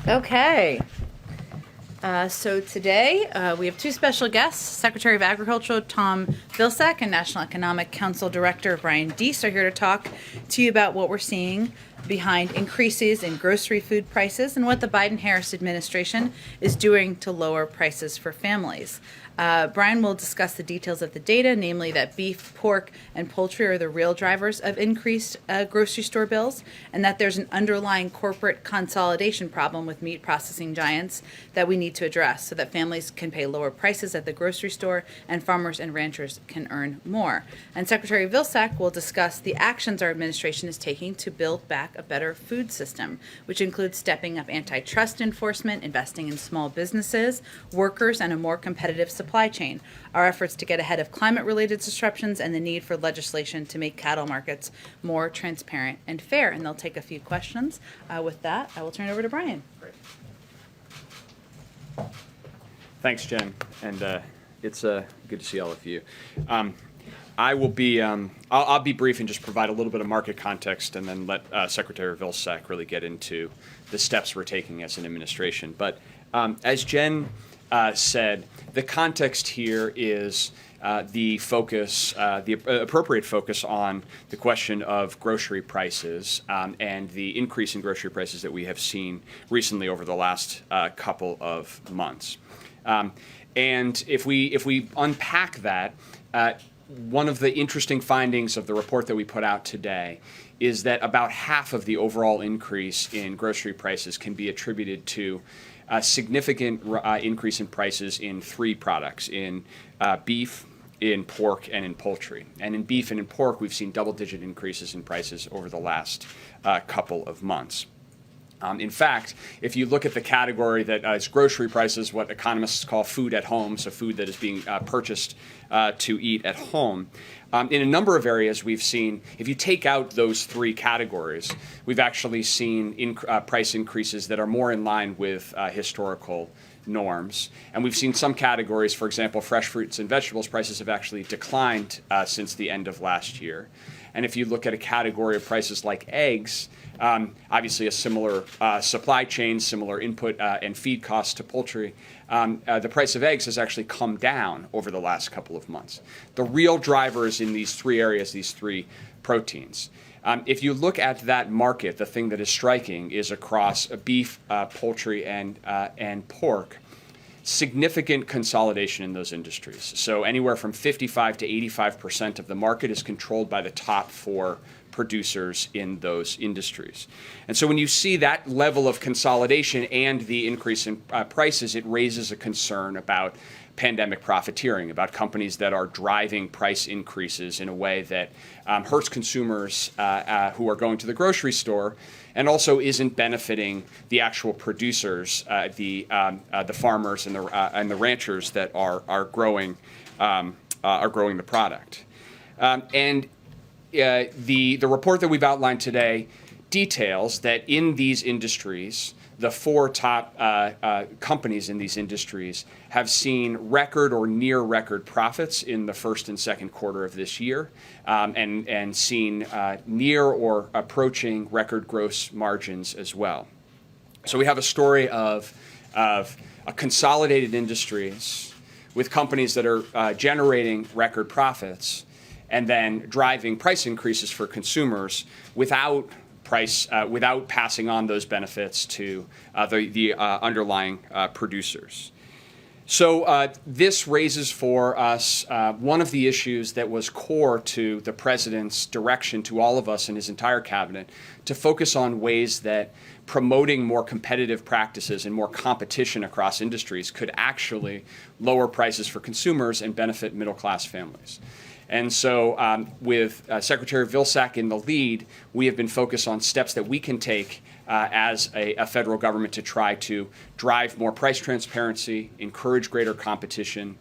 Okay. So today we have two special guests. Secretary of Agriculture Tom Vilsack and National Economic Council Director Brian Deese are here to talk to you about what we're seeing behind increases in grocery food prices and what the Biden-Harris administration is doing to lower prices for families. Brian will discuss the details of the data, namely that beef, pork, and poultry are the real drivers of increased grocery store bills, and that there's an underlying corporate consolidation problem with meat processing giants that we need to address so that families can pay lower prices at the grocery store and farmers and ranchers can earn more. And Secretary Vilsack will discuss the actions our administration is taking to build back a better food system, which includes stepping up antitrust enforcement, investing in small businesses, workers, and a more competitive supply chain, our efforts to get ahead of climate-related disruptions, and the need for legislation to make cattle markets more transparent and fair. And they'll take a few questions. With that, I will turn it over to Brian. Great. Thanks, Jen, and it's good to see all of you. I will be, I'll be brief and just provide a little bit of market context and then let Secretary Vilsack really get into the steps we're taking as an administration. But as Jen said, the context here is the focus, the appropriate focus on the question of grocery prices and the increase in grocery prices that we have seen recently over the last couple of months. And if we unpack that, one of the interesting findings of the report that we put out today is that about half of the overall increase in grocery prices can be attributed to a significant increase in prices in three products, in beef, in pork, and in poultry. And in beef and in pork, we've seen double-digit increases in prices over the last couple of months. In fact, if you look at the category that is grocery prices, what economists call food at home, so food that is being purchased to eat at home, in a number of areas we've seen, if you take out those three categories, we've actually seen price increases that are more in line with historical norms. And we've seen some categories, for example, fresh fruits and vegetables prices have actually declined since the end of last year. And if you look at a category of prices like eggs, obviously a similar supply chain, similar input and feed costs to poultry, the price of eggs has actually come down over the last couple of months. The real drivers in these three areas, these three proteins. If you look at that market, the thing that is striking is across beef, poultry, and pork, significant consolidation in those industries. So anywhere from 55 to 85% of the market is controlled by the top four producers in those industries. And so when you see that level of consolidation and the increase in prices, it raises a concern about pandemic profiteering, about companies that are driving price increases in a way that hurts consumers who are going to the grocery store and also isn't benefiting the actual producers, the farmers and the ranchers that are growing the product. And the report that we've outlined today details that in these industries, the four top companies in these industries have seen record or near record profits in the first and second quarter of this year, and seen near or approaching record gross margins as well. So we have a story of a consolidated industries with companies that are generating record profits and then driving price increases for consumers without passing on those benefits to the underlying producers. So this raises for us one of the issues that was core to the president's direction to all of us and his entire cabinet to focus on ways that promoting more competitive practices and more competition across industries could actually lower prices for consumers and benefit middle-class families. And so with Secretary Vilsack in the lead, we have been focused on steps that we can take as a federal government to try to drive more price transparency, encourage greater competition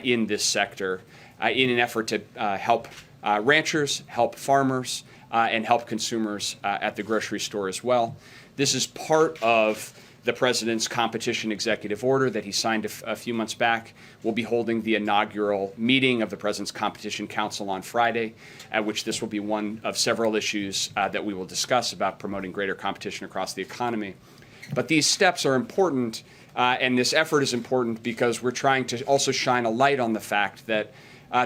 in this sector in an effort to help ranchers, help farmers, and help consumers at the grocery store as well. This is part of the president's competition executive order that he signed a few months back. We'll be holding the inaugural meeting of the president's competition council on Friday, at which this will be one of several issues that we will discuss about promoting greater competition across the economy. But these steps are important, and this effort is important because we're trying to also shine a light on the fact that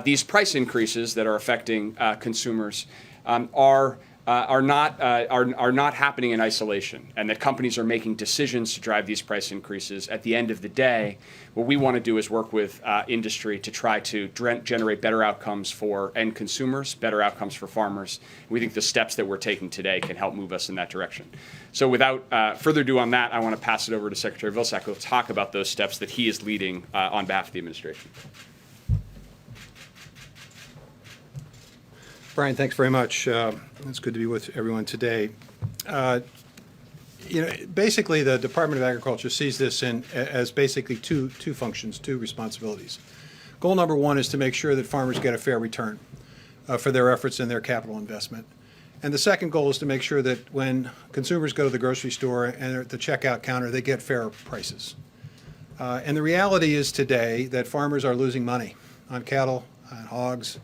these price increases that are affecting consumers are not happening in isolation, and that companies are making decisions to drive these price increases. At the end of the day, what we want to do is work with industry to try to generate better outcomes for end consumers, better outcomes for farmers. We think the steps that we're taking today can help move us in that direction. So without further ado on that, I want to pass it over to Secretary Vilsack, who will talk about those steps that he is leading on behalf of the administration. Brian, thanks very much. It's good to be with everyone today. Basically, the Department of Agriculture sees this as basically two functions, two responsibilities. Goal number one is to make sure that farmers get a fair return for their efforts and their capital investment. And the second goal is to make sure that when consumers go to the grocery store and at the checkout counter, they get fair prices. And the reality is today that farmers are losing money on cattle, on hogs,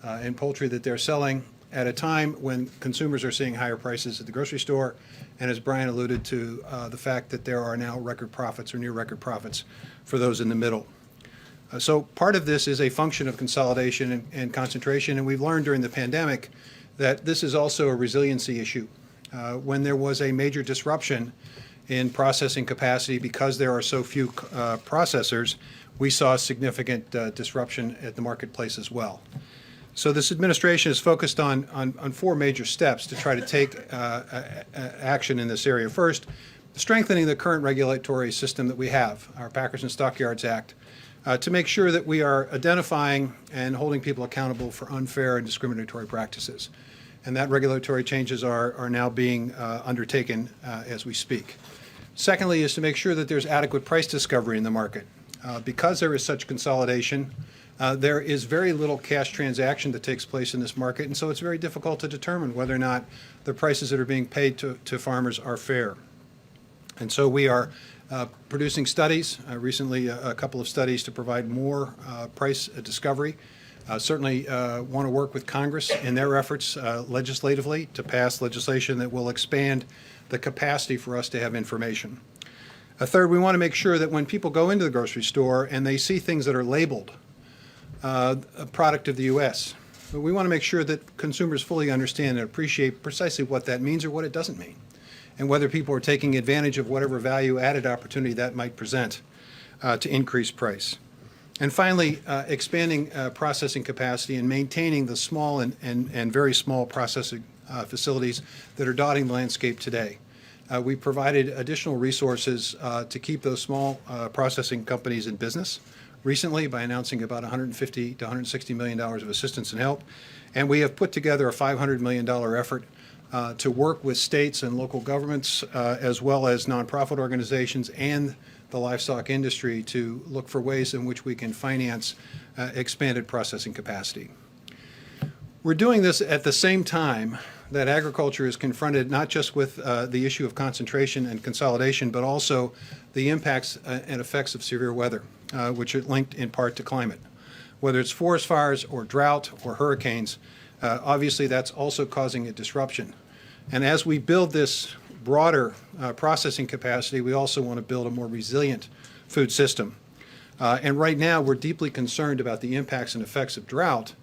and poultry that they're selling at a time when consumers are seeing higher prices at the grocery store, and as Brian alluded to, the fact that there are now record profits or near record profits for those in the middle. So part of this is a function of consolidation and concentration, and we've learned during the pandemic that this is also a resiliency issue. When there was a major disruption in processing capacity because there are so few processors, we saw significant disruption at the marketplace as well. So this administration is focused on four major steps to try to take action in this area. First, strengthening the current regulatory system that we have, our Packers and Stockyards Act, to make sure that we are identifying and holding people accountable for unfair and discriminatory practices. And that regulatory changes are now being undertaken as we speak. Secondly is to make sure that there's adequate price discovery in the market. Because there is such consolidation, there is very little cash transaction that takes place in this market, and so it's very difficult to determine whether or not the prices that are being paid to farmers are fair. And so we are producing studies, recently a couple of studies to provide more price discovery. Certainly want to work with Congress in their efforts legislatively to pass legislation that will expand the capacity for us to have information. Third, we want to make sure that when people go into the grocery store and they see things that are labeled a product of the U.S., but we want to make sure that consumers fully understand and appreciate precisely what that means or what it doesn't mean, and whether people are taking advantage of whatever value-added opportunity that might present to increase price. And finally, expanding processing capacity and maintaining the small and very small processing facilities that are dotting the landscape today. We provided additional resources to keep those small processing companies in business recently by announcing about $150 to $160 million of assistance and help. And we have put together a $500 million effort to work with states and local governments as well as nonprofit organizations and the livestock industry to look for ways in which we can finance expanded processing capacity. We're doing this at the same time that agriculture is confronted not just with the issue of concentration and consolidation, but also the impacts and effects of severe weather, which are linked in part to climate. Whether it's forest fires or drought or hurricanes, obviously that's also causing a disruption. And as we build this broader processing capacity, we also want to build a more resilient food system. And right now, we're deeply concerned about the impacts and effects of drought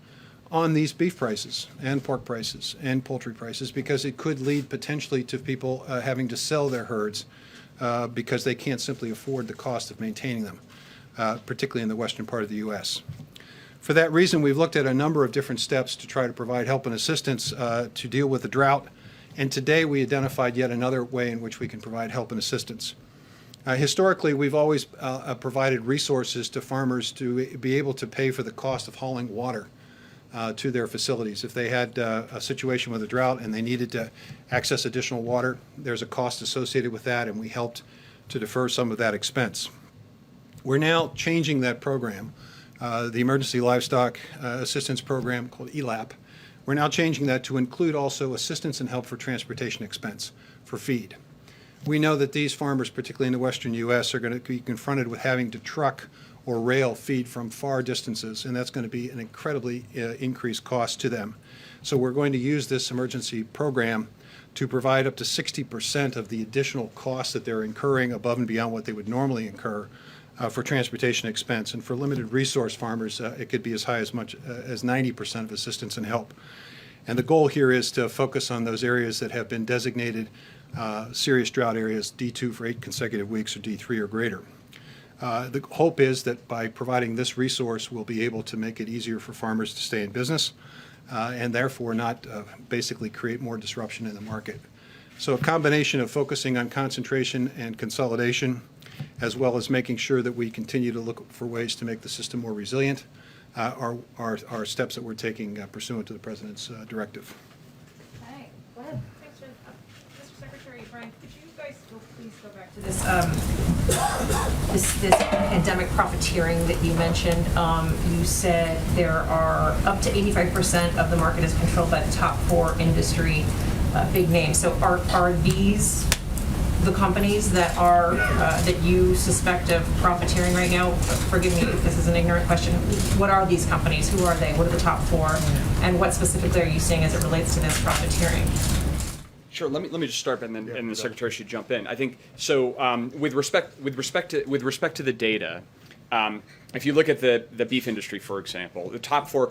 on these beef prices and pork prices and poultry prices, because it could lead potentially to people having to sell their herds because they can't simply afford the cost of maintaining them, particularly in the western part of the U.S. For that reason, we've looked at a number of different steps to try to provide help and assistance to deal with the drought. And today we identified yet another way in which we can provide help and assistance. Historically, we've always provided resources to farmers to be able to pay for the cost of hauling water to their facilities. If they had a situation with a drought and they needed to access additional water, there's a cost associated with that, and we helped to defer some of that expense. We're now changing that program, the Emergency Livestock Assistance Program called ELAP. We're now changing that to include also assistance and help for transportation expense for feed. We know that these farmers, particularly in the western U.S., are going to be confronted with having to truck or rail feed from far distances, and that's going to be an incredibly increased cost to them. So we're going to use this emergency program to provide up to 60% of the additional costs that they're incurring above and beyond what they would normally incur for transportation expense. And for limited resource farmers, it could be as high as much as 90% of assistance and help. And the goal here is to focus on those areas that have been designated serious drought areas, D2 for 8 consecutive weeks or D3 or greater. The hope is that by providing this resource, we'll be able to make it easier for farmers to stay in business and therefore not basically create more disruption in the market. So a combination of focusing on concentration and consolidation, as well as making sure that we continue to look for ways to make the system more resilient, are steps that we're taking pursuant to the President's directive. Okay, go ahead. Thanks, Jen. Mr. Secretary, Brian, could you guys please go back to this pandemic profiteering that you mentioned? You said there are up to 85% of the market is controlled by the top 4 industry big names. So are these the companies that are that you suspect of profiteering right now? Forgive me if this is an ignorant question. What are these companies? Who are they? What are the top 4? And what specifically are you seeing as it relates to this profiteering? Sure. Let me just start, and then the Secretary should jump in. I think so. With respect to the data, if you look at the beef industry, for example, the top four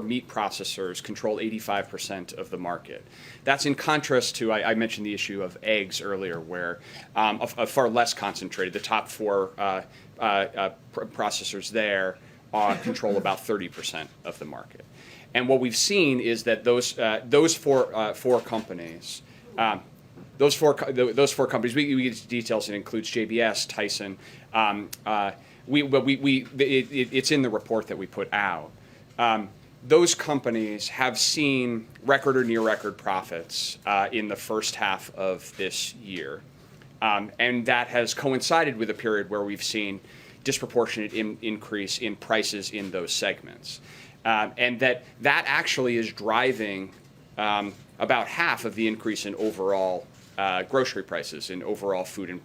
meat processors control 85% of the market. That's in contrast to I mentioned the issue of eggs earlier, where a far less concentrated. The top 4 processors there control about 30% of the market. And what we've seen is that those four companies, those four companies, we get details. It includes JBS, Tyson. It's in the report that we put out. Those companies have seen record or near record profits in the first half of this year, and that has coincided with a period where we've seen disproportionate increase in prices in those segments. And that actually is driving about half of the increase in overall grocery prices, in overall food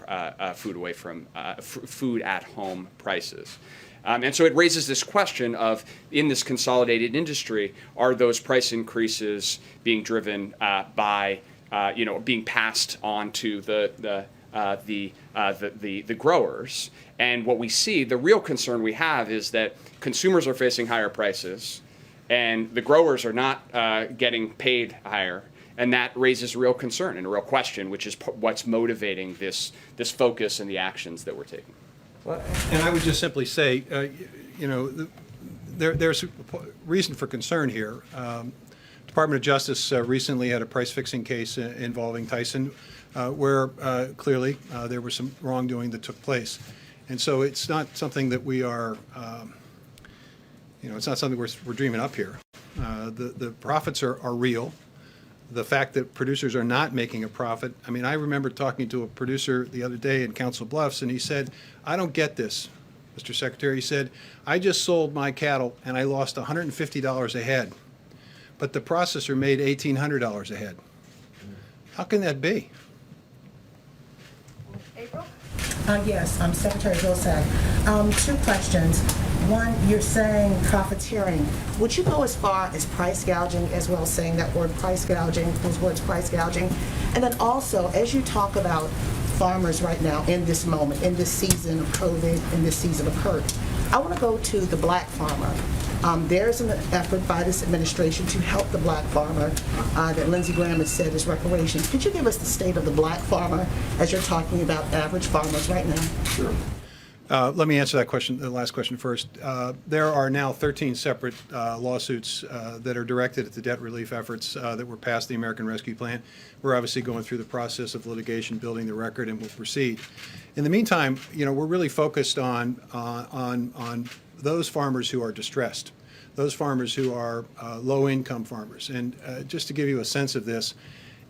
away from food at home prices. And so it raises this question of, in this consolidated industry, are those price increases being driven by being passed on to the growers? And what we see, the real concern we have, is that consumers are facing higher prices, and the growers are not getting paid higher, and that raises real concern and a real question, which is what's motivating this focus and the actions that we're taking. Well, and I would just simply say, there's reason for concern here. Department of Justice recently had a price-fixing case involving Tyson, where clearly there was some wrongdoing that took place. And so it's not something that we are, it's not something we're dreaming up here. The profits are real. The fact that producers are not making a profit. I mean, I remember talking to a producer the other day in Council Bluffs, and he said, I don't get this, Mr. Secretary. He said, I just sold my cattle and I lost $150 a head, but the processor made $1,800 a head. How can that be? April? Yes, I'm Secretary Vilsack. 2 questions. One, you're saying profiteering. Would you go as far as price gouging as well, saying that word price gouging, those words price gouging? And then also, as you talk about farmers right now in this moment, in this season of COVID, in this season of hurt, I want to go to the black farmer. There's an effort by this administration to help the black farmer that Lindsey Graham has said is reparations. Could you give us the state of the black farmer as you're talking about average farmers right now? Sure. Let me answer that question, the last question first. There are now 13 separate lawsuits that are directed at the debt relief efforts that were passed the American Rescue Plan. We're obviously going through the process of litigation, building the record, and we'll proceed. In the meantime, we're really focused on those farmers who are distressed, those farmers who are low-income farmers. And just to give you a sense of this,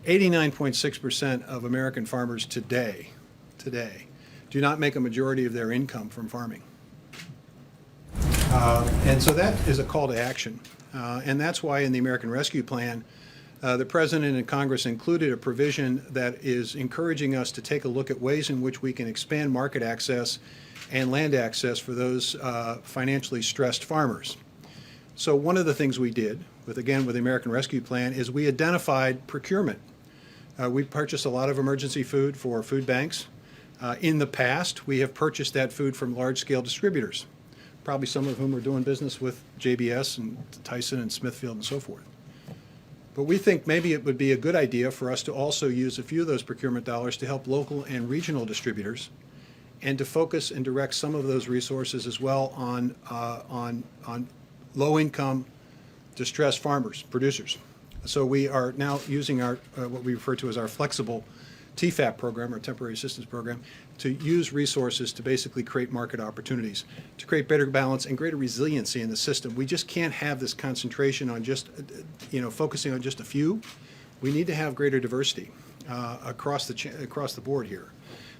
89.6% of American farmers today do not make a majority of their income from farming. And so that is a call to action. And that's why in the American Rescue Plan, the President and Congress included a provision that is encouraging us to take a look at ways in which we can expand market access and land access for those financially stressed farmers. So one of the things we did, with the American Rescue Plan, is we identified procurement. We purchase a lot of emergency food for food banks. In the past, we have purchased that food from large-scale distributors, probably some of whom are doing business with JBS and Tyson and Smithfield and so forth. But we think maybe it would be a good idea for us to also use a few of those procurement dollars to help local and regional distributors, and to focus and direct some of those resources as well on low-income, distressed farmers, producers. So we are now using our what we refer to as our flexible TFAP program, or temporary assistance program, to use resources to basically create market opportunities, to create better balance and greater resiliency in the system. We just can't have this concentration on just, focusing on just a few. We need to have greater diversity across the board here.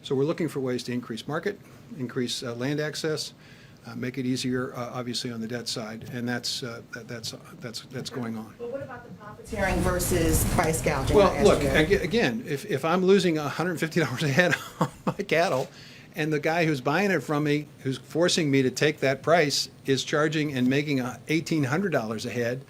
So we're looking for ways to increase market, increase land access, make it easier, obviously, on the debt side, and that's going on. But what about the profiteering versus price gouging? Well, look, again, if I'm losing $150 a head on my cattle, and the guy who's buying it from me, who's forcing me to take that price, is charging and making $1,800 a head,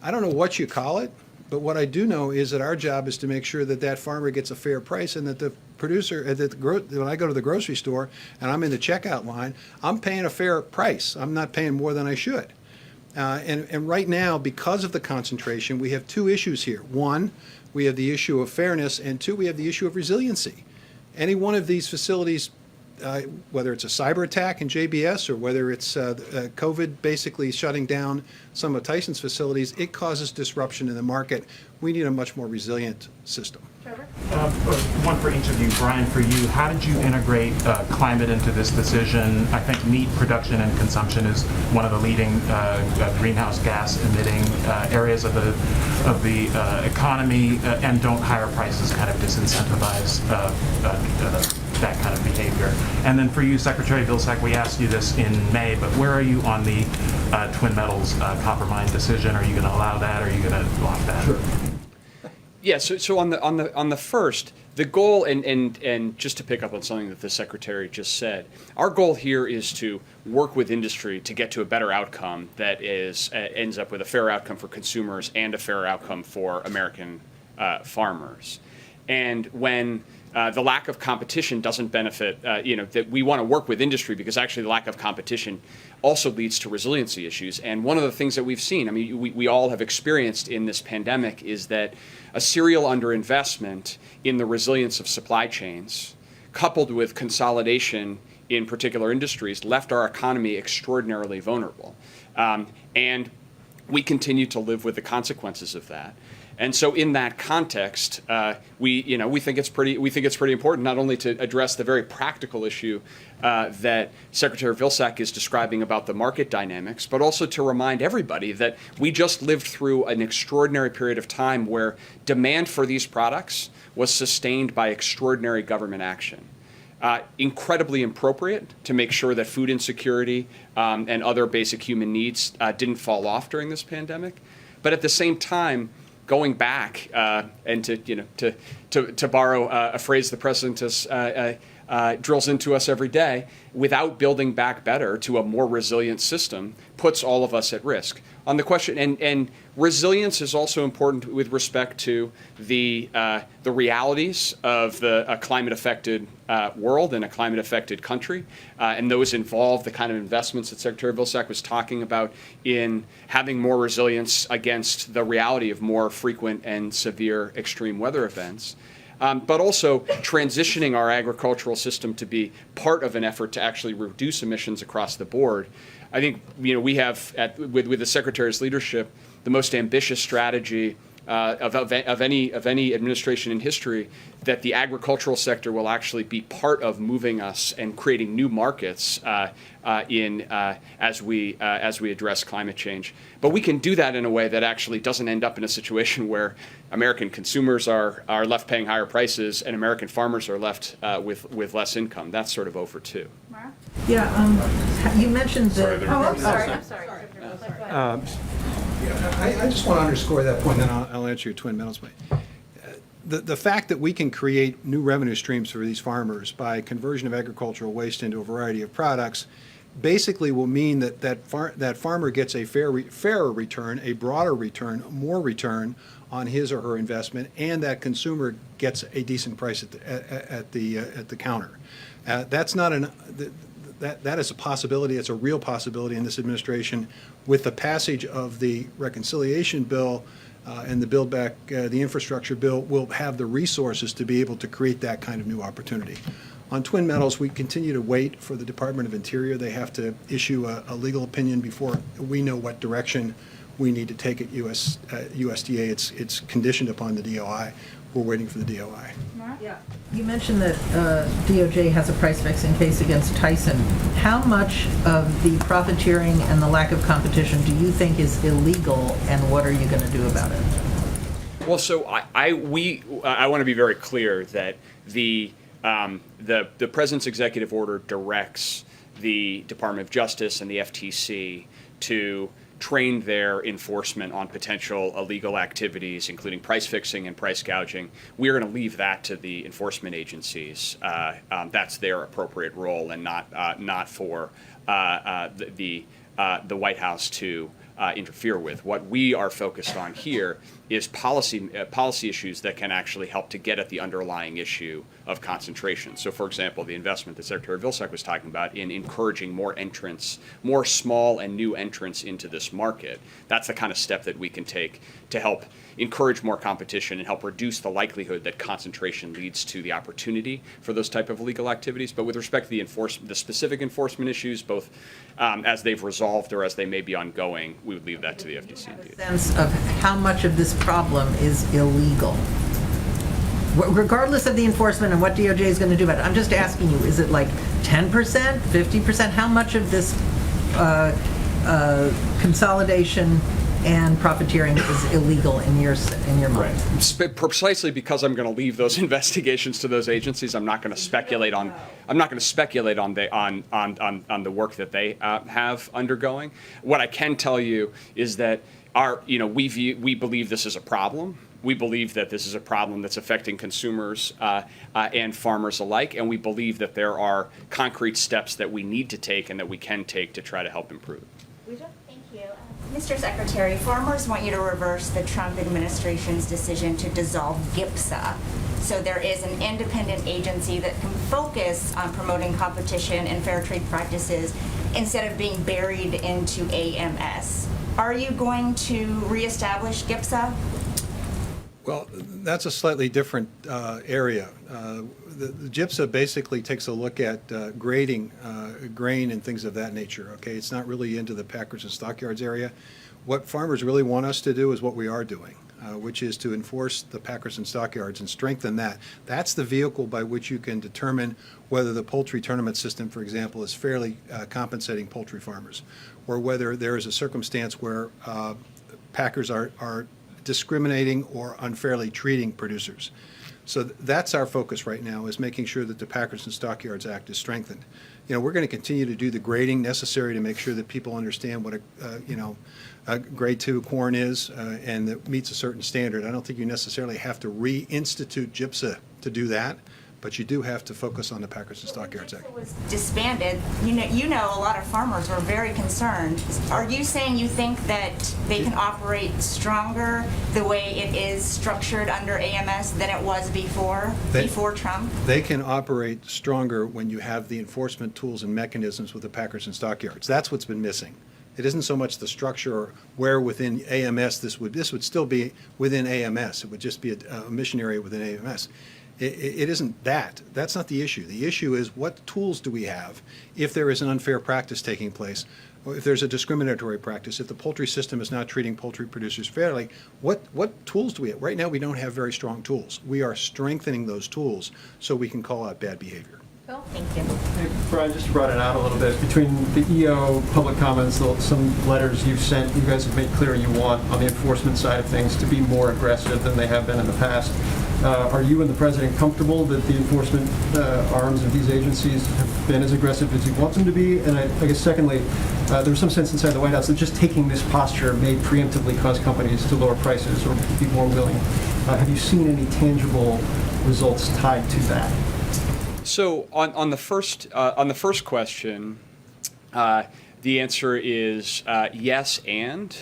I don't know what you call it, but what I do know is that our job is to make sure that that farmer gets a fair price, and that the producer, when I go to the grocery store and I'm in the checkout line, I'm paying a fair price. I'm not paying more than I should. And right now, because of the concentration, we have two issues here. One, we have the issue of fairness, and two, we have the issue of resiliency. Any one of these facilities, whether it's a cyber attack in JBS or whether it's COVID basically shutting down some of Tyson's facilities, it causes disruption in the market. We need a much more resilient system. One for each of you. Brian, for you, how did you integrate climate into this decision? I think meat production and consumption is one of the leading greenhouse gas emitting areas of the economy, and don't higher prices kind of disincentivize that kind of behavior? And then for you, Secretary Vilsack, we asked you this in May, but where are you on the Twin Metals copper mine decision? Are you going to allow that, or are you going to block that? Sure. Yeah, so on the first, the goal, and just to pick up on something that the Secretary just said, our goal here is to work with industry to get to a better outcome that ends up with a fair outcome for consumers and a fair outcome for American farmers. And when the lack of competition doesn't benefit, that we want to work with industry, because actually the lack of competition also leads to resiliency issues. And one of the things that we've seen, we all have experienced in this pandemic, is that a serial underinvestment in the resilience of supply chains, coupled with consolidation in particular industries, left our economy extraordinarily vulnerable. And we continue to live with the consequences of that. And so, in that context, we think it's pretty important not only to address the very practical issue that Secretary Vilsack is describing about the market dynamics, but also to remind everybody that we just lived through an extraordinary period of time where demand for these products was sustained by extraordinary government action. Incredibly appropriate to make sure that food insecurity and other basic human needs didn't fall off during this pandemic, but at the same time, going back and to borrow a phrase the president drills into us every day, without building back better to a more resilient system, puts all of us at risk. On the question, and resilience is also important with respect to the realities of the climate-affected world and a climate-affected country, and those involve the kind of investments that Secretary Vilsack was talking about in having more resilience against the reality of more frequent and severe extreme weather events. But also transitioning our agricultural system to be part of an effort to actually reduce emissions across the board. I think we have, with the Secretary's leadership, the most ambitious strategy of any administration in history, that the agricultural sector will actually be part of moving us and creating new markets as we address climate change. But we can do that in a way that actually doesn't end up in a situation where American consumers are left paying higher prices and American farmers are left with less income. That's sort of over too. Mara? Yeah, you mentioned that. I'm sorry. I just want to underscore that point, and then I'll answer your Twin Metals point. The fact that we can create new revenue streams for these farmers by conversion of agricultural waste into a variety of products basically will mean that that farmer gets a fairer return, a broader return, more return on his or her investment, and that consumer gets a decent price at the counter. That's not that is a possibility. It's a real possibility in this administration. With the passage of the reconciliation bill and the Build Back the Infrastructure bill, we'll have the resources to be able to create that kind of new opportunity. On Twin Metals, we continue to wait for the Department of Interior. They have to issue a legal opinion before we know what direction we need to take at USDA. It's conditioned upon the DOI. We're waiting for the DOI. Yeah. You mentioned that DOJ has a price fixing case against Tyson. How much of the profiteering and the lack of competition do you think is illegal, and what are you going to do about it? Well, so I want to be very clear that the President's executive order directs the Department of Justice and the FTC to train their enforcement on potential illegal activities, including price fixing and price gouging. We are going to leave that to the enforcement agencies. That's their appropriate role, and not for the White House to interfere with. What we are focused on here is policy issues that can actually help to get at the underlying issue of concentration. So, for example, the investment that Secretary Vilsack was talking about in encouraging more entrants, more small and new entrants into this market. That's the kind of step that we can take to help encourage more competition and help reduce the likelihood that concentration leads to the opportunity for those type of illegal activities. But with respect to the specific enforcement issues, both as they've resolved or as they may be ongoing, we would leave that to the FTC. Do you have a sense of how much of this problem is illegal? Regardless of the enforcement and what DOJ is going to do about it, I'm just asking you, is it like 10%, 50%? How much of this consolidation and profiteering is illegal in your mind? Precisely because I'm going to leave those investigations to those agencies. I'm not going to speculate on. I'm not going to speculate on the work that they have undergoing. What I can tell you is that we believe this is a problem. We believe that this is a problem that's affecting consumers and farmers alike, and we believe that there are concrete steps that we need to take and that we can take to try to help improve. Thank you. Mr. Secretary, farmers want you to reverse the Trump administration's decision to dissolve GIPSA. So there is an independent agency that can focus on promoting competition and fair trade practices instead of being buried into AMS. Are you going to reestablish GIPSA? Well, that's a slightly different area. The GIPSA basically takes a look at grading grain and things of that nature, okay? It's not really into the packers and stockyards area. What farmers really want us to do is what we are doing, which is to enforce the packers and stockyards and strengthen that. That's the vehicle by which you can determine whether the poultry tournament system, for example, is fairly compensating poultry farmers, or whether there is a circumstance where packers are discriminating or unfairly treating producers. So that's our focus right now, is making sure that the Packers and Stockyards Act is strengthened. We're going to continue to do the grading necessary to make sure that people understand what a grade 2 corn is and that meets a certain standard. I don't think you necessarily have to reinstitute GIPSA to do that, but you do have to focus on the Packers and Stockyards Act. It was disbanded. You know, a lot of farmers were very concerned. Are you saying you think that they can operate stronger the way it is structured under AMS than it was before Trump? They can operate stronger when you have the enforcement tools and mechanisms with the Packers and Stockyards. That's what's been missing. It isn't so much the structure or where within AMS this would still be within AMS. It would just be a mission area within AMS. It isn't that. That's not the issue. The issue is, what tools do we have if there is an unfair practice taking place, or if there's a discriminatory practice, if the poultry system is not treating poultry producers fairly, what tools do we have? Right now we don't have very strong tools. We are strengthening those tools so we can call out bad behavior. Thank you. Hey, Brian, just to broaden it out a little bit, between the EO public comments, some letters you've sent, you guys have made clear you want, on the enforcement side of things, to be more aggressive than they have been in the past. Are you and the President comfortable that the enforcement arms of these agencies have been as aggressive as you want them to be? And I guess secondly, there was some sense inside the White House that just taking this posture may preemptively cause companies to lower prices or be more willing. Have you seen any tangible results tied to that? So on the first question, The answer is yes, and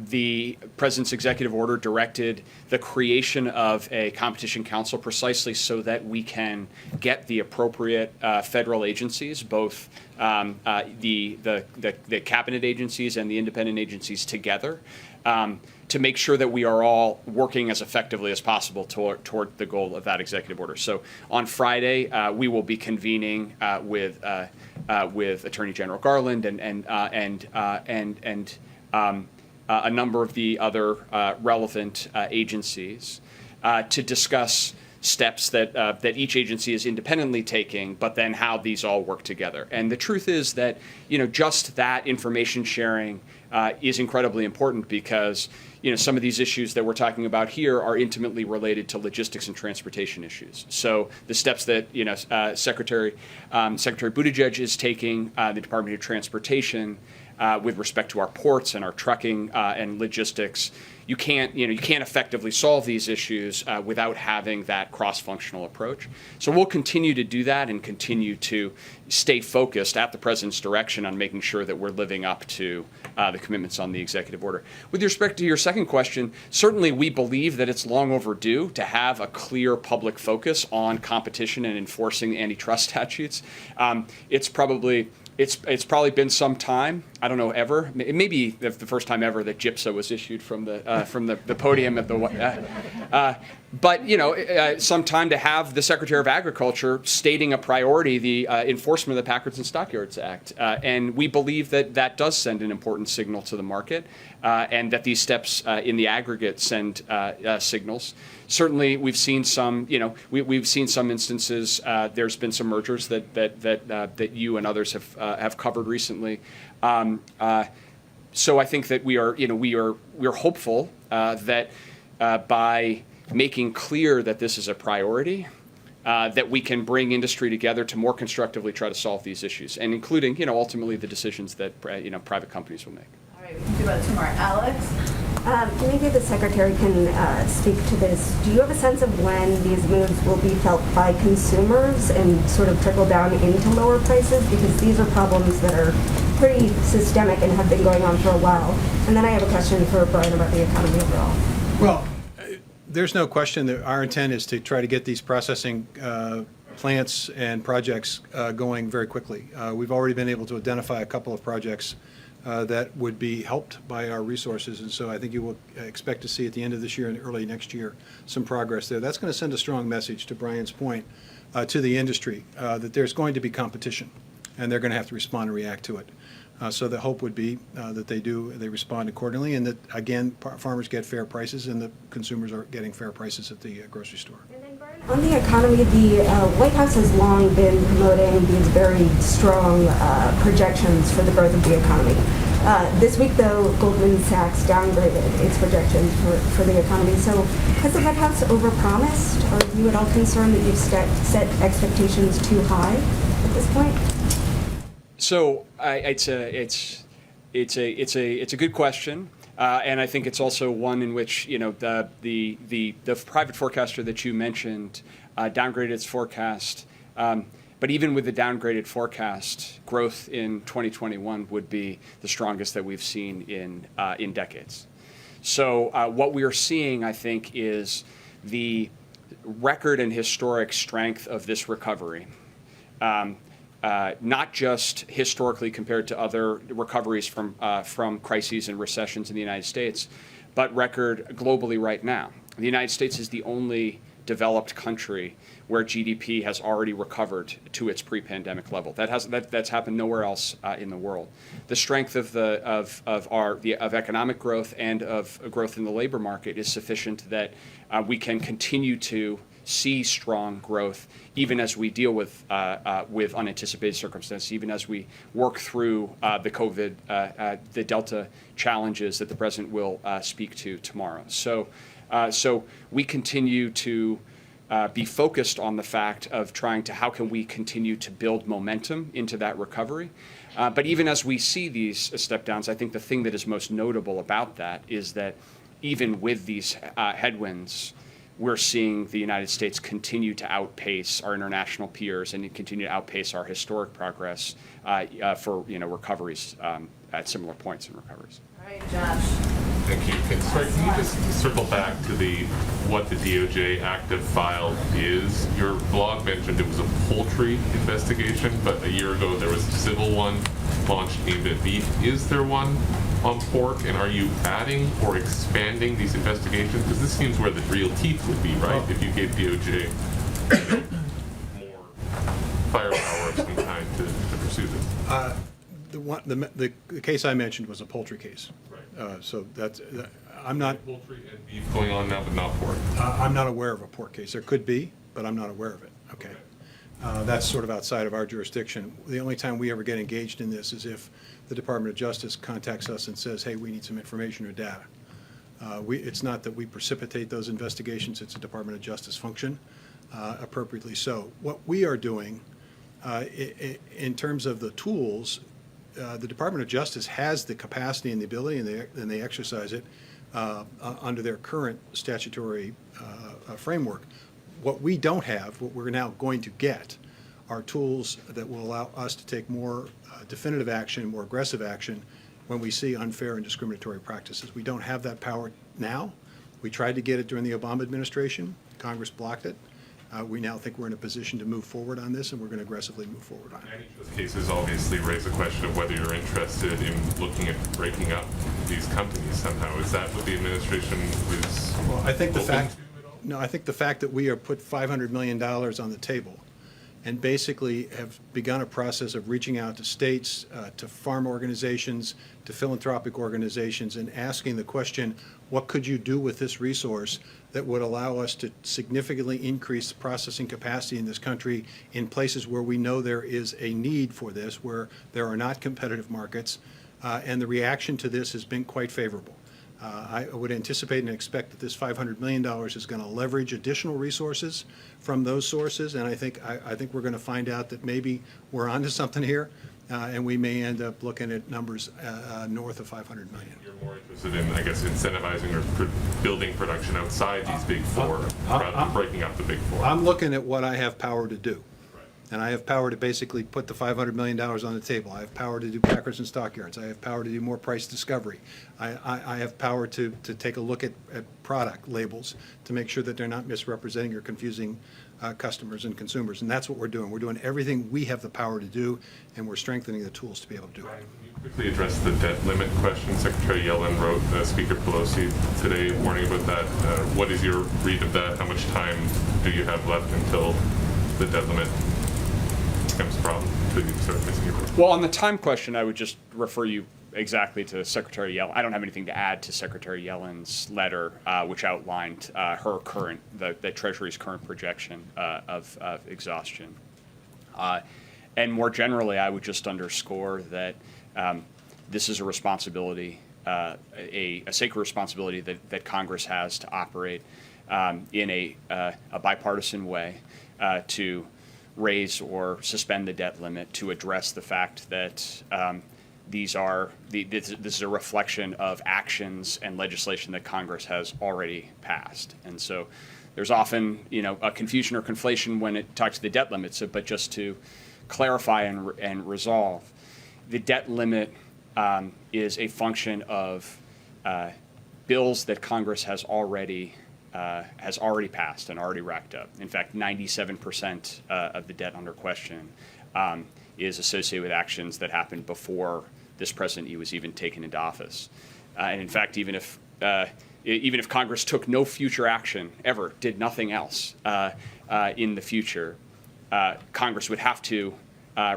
the President's executive order directed the creation of a competition council precisely so that we can get the appropriate federal agencies, both the cabinet agencies and the independent agencies together, to make sure that we are all working as effectively as possible toward the goal of that executive order. So on Friday, we will be convening with Attorney General Garland and a number of the other relevant agencies to discuss steps that each agency is independently taking, but then how these all work together. And the truth is that just that information sharing is incredibly important because some of these issues that we're talking about here are intimately related to logistics and transportation issues. So the steps that Secretary Buttigieg is taking, the Department of Transportation, with respect to our ports and our trucking and logistics, you can't effectively solve these issues without having that cross-functional approach. So we'll continue to do that and continue to stay focused at the President's direction on making sure that we're living up to the commitments on the executive order. With respect to your second question, certainly we believe that it's long overdue to have a clear public focus on competition and enforcing antitrust statutes. It's probably been some time. I don't know, ever. It may be the first time ever that GIPSA was issued from the podium at the. But some time to have the Secretary of Agriculture stating a priority, the enforcement of the Packards and Stockyards Act, and we believe that does send an important signal to the market, and that these steps in the aggregate send signals. Certainly, we've seen some. We've seen some instances. There's been some mergers that you and others have covered recently. So I think that we are hopeful that by making clear that this is a priority, that we can bring industry together to more constructively try to solve these issues, and including ultimately the decisions that private companies will make. All right, we can do about two more. Alex? Maybe the Secretary can speak to this. Do you have a sense of when these moves will be felt by consumers and sort of trickle down into lower prices? Because these are problems that are pretty systemic and have been going on for a while. And then I have a question for Brian about the economy overall. Well, there's no question that our intent is to try to get these processing plants and projects going very quickly. We've already been able to identify a couple of projects that would be helped by our resources, and so I think you will expect to see at the end of this year and early next year some progress there. That's going to send a strong message, to Brian's point, to the industry that there's going to be competition, and they're going to have to respond and react to it. So the hope would be that they respond accordingly, and that, again, farmers get fair prices and the consumers are getting fair prices at the grocery store. On the economy, the White House has long been promoting these very strong projections for the growth of the economy. This week, though, Goldman Sachs downgraded its projections for the economy. So has the White House overpromised? Are you at all concerned that you've set expectations too high at this point? So it's a good question. And I think it's also one in which the private forecaster that you mentioned downgraded its forecast. But even with the downgraded forecast, growth in 2021 would be the strongest that we've seen in decades. So what we are seeing, I think, is the record and historic strength of this recovery. Not just historically compared to other recoveries from crises and recessions in the United States, but record globally right now. The United States is the only developed country where GDP has already recovered to its pre-pandemic level. That's happened nowhere else in the world. The strength of economic growth and of growth in the labor market is sufficient that we can continue to see strong growth, even as we deal with unanticipated circumstances, even as we work through the COVID, the Delta challenges that the President will speak to tomorrow. So we continue to be focused on the fact of how can we continue to build momentum into that recovery. But even as we see these step downs, I think the thing that is most notable about that is that even with these headwinds, we're seeing the United States continue to outpace our international peers and continue to outpace our historic progress for recoveries at similar points in recoveries. All right, Josh. Thank you. Can you just circle back to what the DOJ active file is? Your blog mentioned it was a poultry investigation, but a year ago there was a civil one launched aimed at beef. Is there one on pork, and are you adding or expanding these investigations? Because this seems where the real teeth would be, right? If you gave DOJ more firepower of some kind to pursue this. The case I mentioned was a poultry case. Right. So I'm not. Poultry and beef going on now, but not pork. I'm not aware of a pork case. There could be, but I'm not aware of it. Okay. That's sort of outside of our jurisdiction. The only time we ever get engaged in this is if the Department of Justice contacts us and says, hey, we need some information or data. It's not that we precipitate those investigations. It's a Department of Justice function, appropriately so. What we are doing in terms of the tools, the Department of Justice has the capacity and the ability, and they exercise it under their current statutory framework. What we don't have, what we're now going to get, are tools that will allow us to take more definitive action, more aggressive action when we see unfair and discriminatory practices. We don't have that power now. We tried to get it during the Obama administration. Congress blocked it. We now think we're in a position to move forward on this, and we're going to aggressively move forward on it. Any of those cases obviously raise the question of whether you're interested in looking at breaking up these companies somehow. Is that what the administration is? Well, I think the open fact. to at all? No, I think the fact that we have put $500 million on the table and basically have begun a process of reaching out to states, to farm organizations, to philanthropic organizations, and asking the question, what could you do with this resource that would allow us to significantly increase processing capacity in this country in places where we know there is a need for this, where there are not competitive markets, and the reaction to this has been quite favorable. I would anticipate and expect that this $500 million is going to leverage additional resources from those sources, and I think we're going to find out that maybe we're onto something here, and we may end up looking at numbers north of $500 million. You're more interested in, I guess, incentivizing or building production outside these big four rather than breaking up the big four. I'm looking at what I have power to do. And I have power to basically put the $500 million on the table. I have power to do packers and stockyards. I have power to do more price discovery. I have power to take a look at product labels to make sure that they're not misrepresenting or confusing customers and consumers. And that's what we're doing. We're doing everything we have the power to do, and we're strengthening the tools to be able to do it. Can you quickly address the debt limit question? Secretary Yellen wrote Speaker Pelosi today warning about that. What is your read of that? How much time do you have left until the debt limit becomes a problem? Well, on the time question, I would just refer you exactly to Secretary Yellen. I don't have anything to add to Secretary Yellen's letter, which outlined the Treasury's current projection of exhaustion. And more generally, I would just underscore that this is a responsibility, a sacred responsibility that Congress has to operate in a bipartisan way to raise or suspend the debt limit, to address the fact that this is a reflection of actions and legislation that Congress has already passed. And so there's often, a confusion or conflation when it talks to the debt limit. But just to clarify and resolve, the debt limit is a function of bills that Congress has already passed and already racked up. In fact, 97% of the debt under question is associated with actions that happened before this president was even taken into office. And in fact, even if Congress took no future action ever, did nothing else in the future, Congress would have to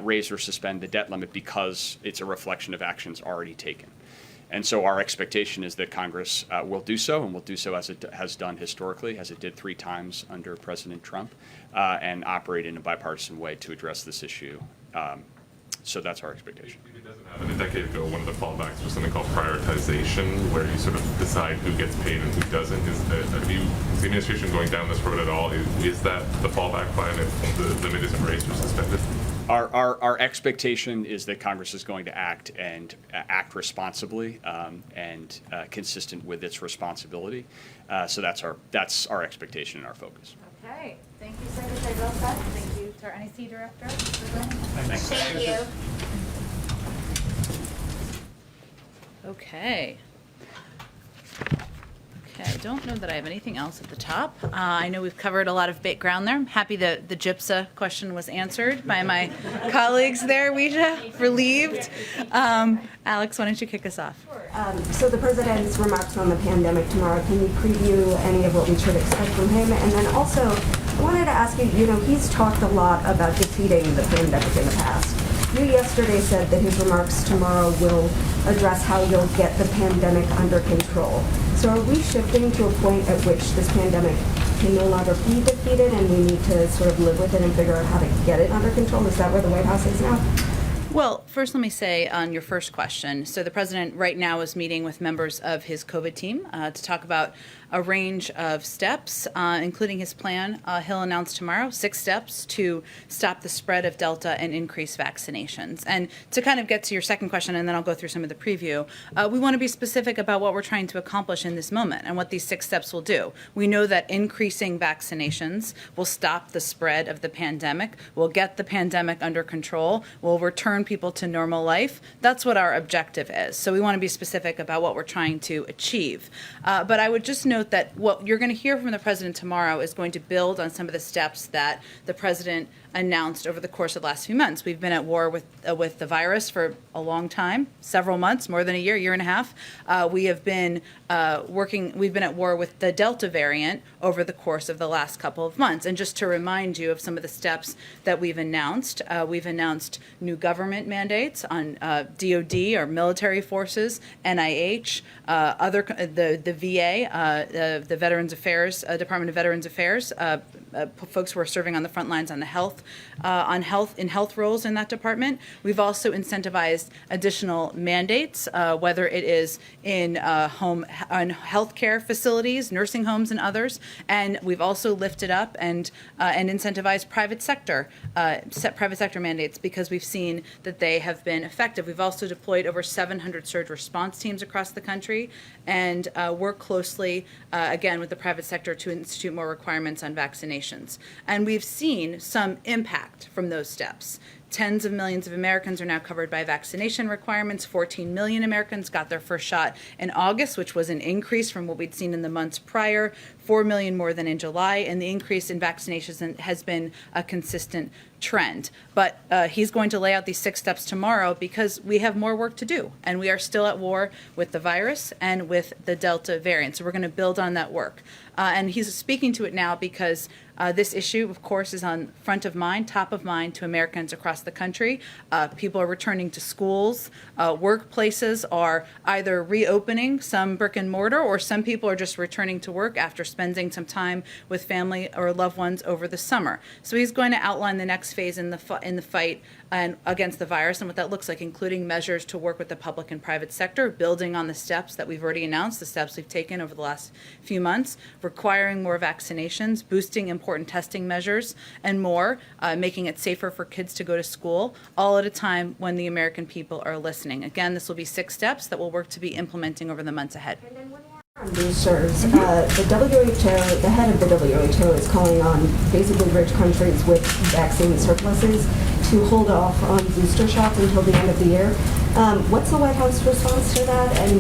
raise or suspend the debt limit because it's a reflection of actions already taken. And so our expectation is that Congress will do so, and will do so as it has done historically, as it did 3 times under President Trump, and operate in a bipartisan way to address this issue. So that's our expectation. It doesn't happen. A decade ago, one of the fallbacks was something called prioritization, where you sort of decide who gets paid and who doesn't. Is the administration going down this road at all? Is that the fallback plan if the limit isn't raised or suspended? Our expectation is that Congress is going to act and act responsibly and consistent with its responsibility. So that's our expectation and our focus. Okay, thank you, Secretary Vilsack. Thank you to our NEC Director. Thank you. Okay. Okay, I don't know that I have anything else at the top. I know we've covered a lot of ground there. I'm happy that the GIPSA question was answered by my colleagues there, Ouija, relieved. Alex, why don't you kick us off? So the president's remarks on the pandemic tomorrow, can you preview any of what we should expect from him? And then also, I wanted to ask you, he's talked a lot about defeating the pandemic in the past. You yesterday said that his remarks tomorrow will address how you'll get the pandemic under control. So are we shifting to a point at which this pandemic can no longer be defeated and we need to sort of live with it and figure out how to get it under control? Is that where the White House is now? Well, first let me say on your first question, so the president right now is meeting with members of his COVID team to talk about a range of steps, including his plan. He'll announce tomorrow 6 steps to stop the spread of Delta and increase vaccinations. And to kind of get to your second question, and then I'll go through some of the preview, we want to be specific about what we're trying to accomplish in this moment and what these 6 steps will do. We know that increasing vaccinations will stop the spread of the pandemic, will get the pandemic under control, will return people to normal life. That's what our objective is. So we want to be specific about what we're trying to achieve. But I would just note that what you're going to hear from the president tomorrow is going to build on some of the steps that the president announced over the course of the last few months. We've been at war with the virus for a long time, several months, more than a year and a half. We have been we've been at war with the Delta variant over the course of the last couple of months. And just to remind you of some of the steps that we've announced new government mandates on DOD, or military forces, NIH, the VA, the Veterans Affairs, Department of Veterans Affairs, folks who are serving on the front lines on the health roles in that department. We've also incentivized additional mandates, whether it is in healthcare facilities, nursing homes, and others. And we've also lifted up and incentivized private sector mandates because we've seen that they have been effective. We've also deployed over 700 surge response teams across the country and work closely, again, with the private sector to institute more requirements on vaccinations. And we've seen some impact from those steps. Tens of millions of Americans are now covered by vaccination requirements. 14 million Americans got their first shot in August, which was an increase from what we'd seen in the months prior, 4 million more than in July, and the increase in vaccinations has been a consistent trend. But he's going to lay out these 6 steps tomorrow because we have more work to do, and we are still at war with the virus and with the Delta variant. So we're going to build on that work. And he's speaking to it now because this issue, of course, is on front of mind, top of mind to Americans across the country. People are returning to schools. Workplaces are either reopening, some brick and mortar, or some people are just returning to work after spending some time with family or loved ones over the summer. So he's going to outline the next phase in the fight and against the virus and what that looks like, including measures to work with the public and private sector, building on the steps that we've already announced, the steps we've taken over the last few months, requiring more vaccinations, boosting important testing measures, and more, making it safer for kids to go to school, all at a time when the American people are listening. Again, this will be 6 steps that we'll work to be implementing over the months ahead. And then one more on boosters. The WHO, the head of the WHO is calling on basically rich countries with vaccine surpluses to hold off on booster shots until the end of the year. What's the White House response to that? And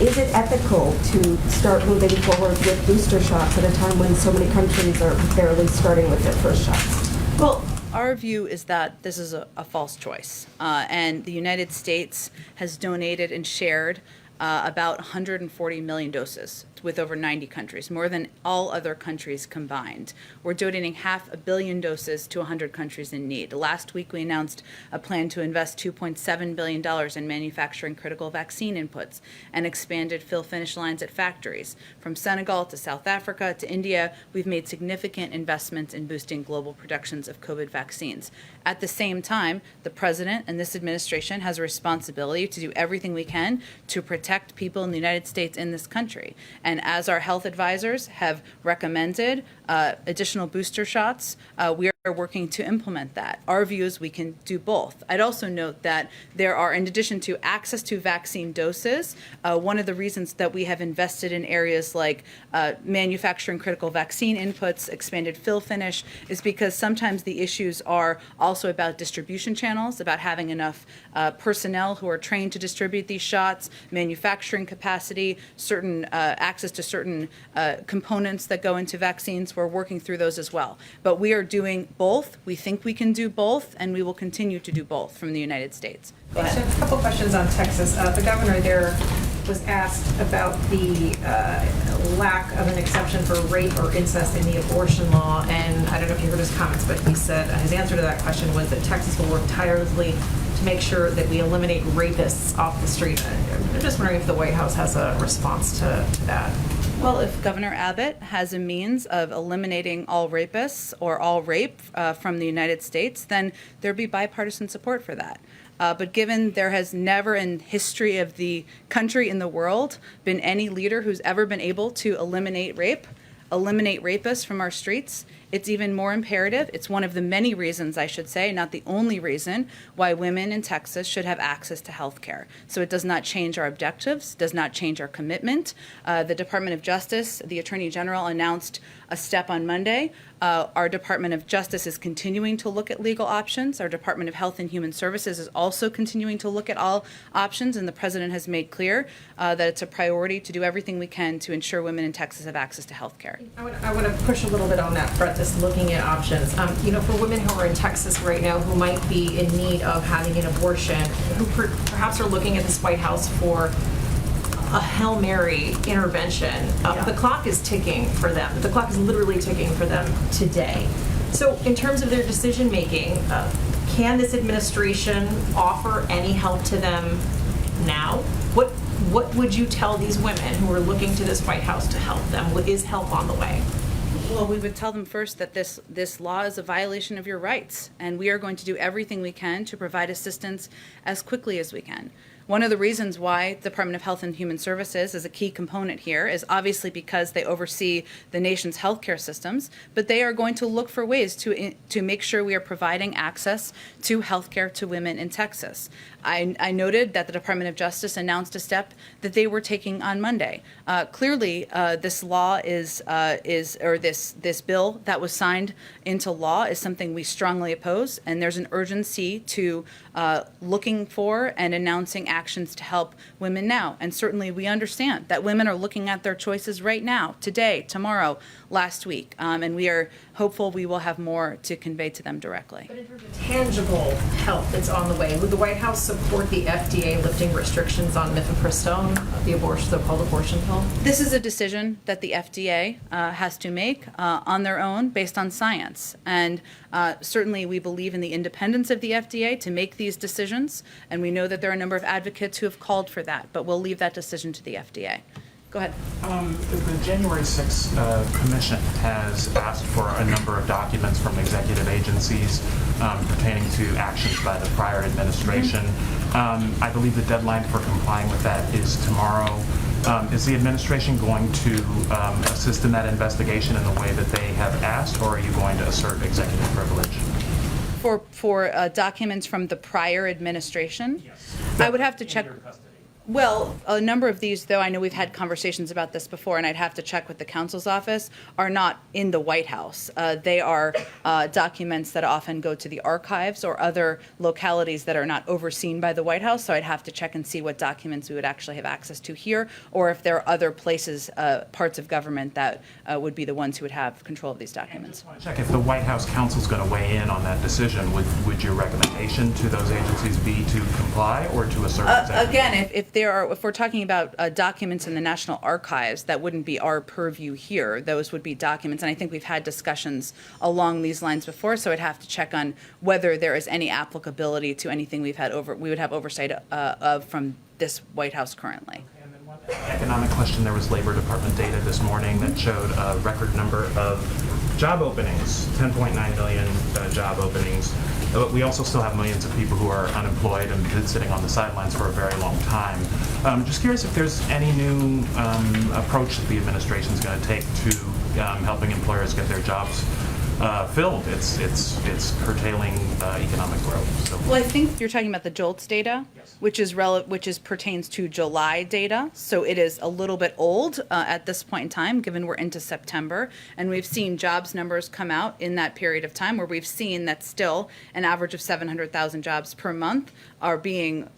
is it ethical to start moving forward with booster shots at a time when so many countries are barely starting with their first shots? Well, our view is that this is a false choice. And the United States has donated and shared about 140 million doses with over 90 countries, more than all other countries combined. We're donating 500 million doses to 100 countries in need. Last week, we announced a plan to invest $2.7 billion in manufacturing critical vaccine inputs and expanded fill-finish lines at factories. From Senegal to South Africa to India, we've made significant investments in boosting global productions of COVID vaccines. At the same time, the president and this administration has a responsibility to do everything we can to protect people in the United States in this country. And as our health advisors have recommended additional booster shots, we are are working to implement that. Our view is we can do both. I'd also note that there are, in addition to access to vaccine doses, one of the reasons that we have invested in areas like manufacturing critical vaccine inputs, expanded fill finish, is because sometimes the issues are also about distribution channels, about having enough personnel who are trained to distribute these shots, manufacturing capacity, certain access to certain components that go into vaccines. We're working through those as well. But we are doing both. We think we can do both, and we will continue to do both from the United States. Go ahead. A couple questions on Texas. The governor there was asked about the lack of an exception for rape or incest in the abortion law, and I don't know if you heard his comments, but he said his answer to that question was that Texas will work tirelessly to make sure that we eliminate rapists off the street. I'm just wondering if the White House has a response to that. Well, if Governor Abbott has a means of eliminating all rapists or all rape from the United States, then there'd be bipartisan support for that. But given there has never in history of the country in the world been any leader who's ever been able to eliminate rapists from our streets, it's even more imperative. It's one of the many reasons, I should say, not the only reason, why women in Texas should have access to health care. So it does not change our objectives, does not change our commitment. The Department of Justice, the Attorney General, announced a step on Monday. Our Department of Justice is continuing to look at legal options. Our Department of Health and Human Services is also continuing to look at all options, and the President has made clear that it's a priority to do everything we can to ensure women in Texas have access to health care. I want to push a little bit on that front, just looking at options. For women who are in Texas right now who might be in need of having an abortion, who perhaps are looking at this White House for a Hail Mary intervention, the clock is ticking for them. The clock is literally ticking for them today. So in terms of their decision making, can this administration offer any help to them now? What would you tell these women who are looking to this White House to help them? Is help on the way? Well, we would tell them first that this law is a violation of your rights, and we are going to do everything we can to provide assistance as quickly as we can. One of the reasons why the Department of Health and Human Services is a key component here is obviously because they oversee the nation's healthcare systems, but they are going to look for ways to make sure we are providing access to healthcare to women in Texas. I noted that the Department of Justice announced a step that they were taking on Monday. Clearly, this law this bill that was signed into law is something we strongly oppose, and there's an urgency to looking for and announcing actions to help women now. And certainly we understand that women are looking at their choices right now, today, tomorrow, last week, and we are hopeful we will have more to convey to them directly. But in terms of tangible help that's on the way, would the White House support the FDA lifting restrictions on mifepristone, the so-called abortion pill? This is a decision that the FDA has to make on their own based on science. And certainly we believe in the independence of the FDA to make these decisions. And we know that there are a number of advocates who have called for that, but we'll leave that decision to the FDA. Go ahead. The January 6th Commission has asked for a number of documents from executive agencies pertaining to actions by the prior administration. I believe the deadline for complying with that is tomorrow. Is the administration going to assist in that investigation in the way that they have asked, or are you going to assert executive privilege? For documents from the prior administration? Yes. I would have to check. Well, a number of these, though, I know we've had conversations about this before, and I'd have to check with the counsel's office, are not in the White House. They are documents that often go to the archives or other localities that are not overseen by the White House, so I'd have to check and see what documents we would actually have access to here, or if there are other places, parts of government that would be the ones who would have control of these documents. Check if the White House counsel's going to weigh in on that decision. Would your recommendation to those agencies be to comply or to assert executive? Again, if we're talking about documents in the National Archives, that wouldn't be our purview here. Those would be documents, and I think we've had discussions along these lines before. So I'd have to check on whether there is any applicability to anything we would have oversight of from this White House currently. And then one economic question: there was Labor Department data this morning that showed a record number of job openings, 10.9 million job openings. But we also still have millions of people who are unemployed and been sitting on the sidelines for a very long time. Just curious if there's any new approach that the administration is going to take to helping employers get their jobs filled, it's curtailing economic growth. So. Well, I think you're talking about the JOLTS data, which is pertains to July data. So it is a little bit old at this point in time, given we're into September, and we've seen jobs numbers come out in that period of time where we've seen that still an average of 700,000 jobs per month are being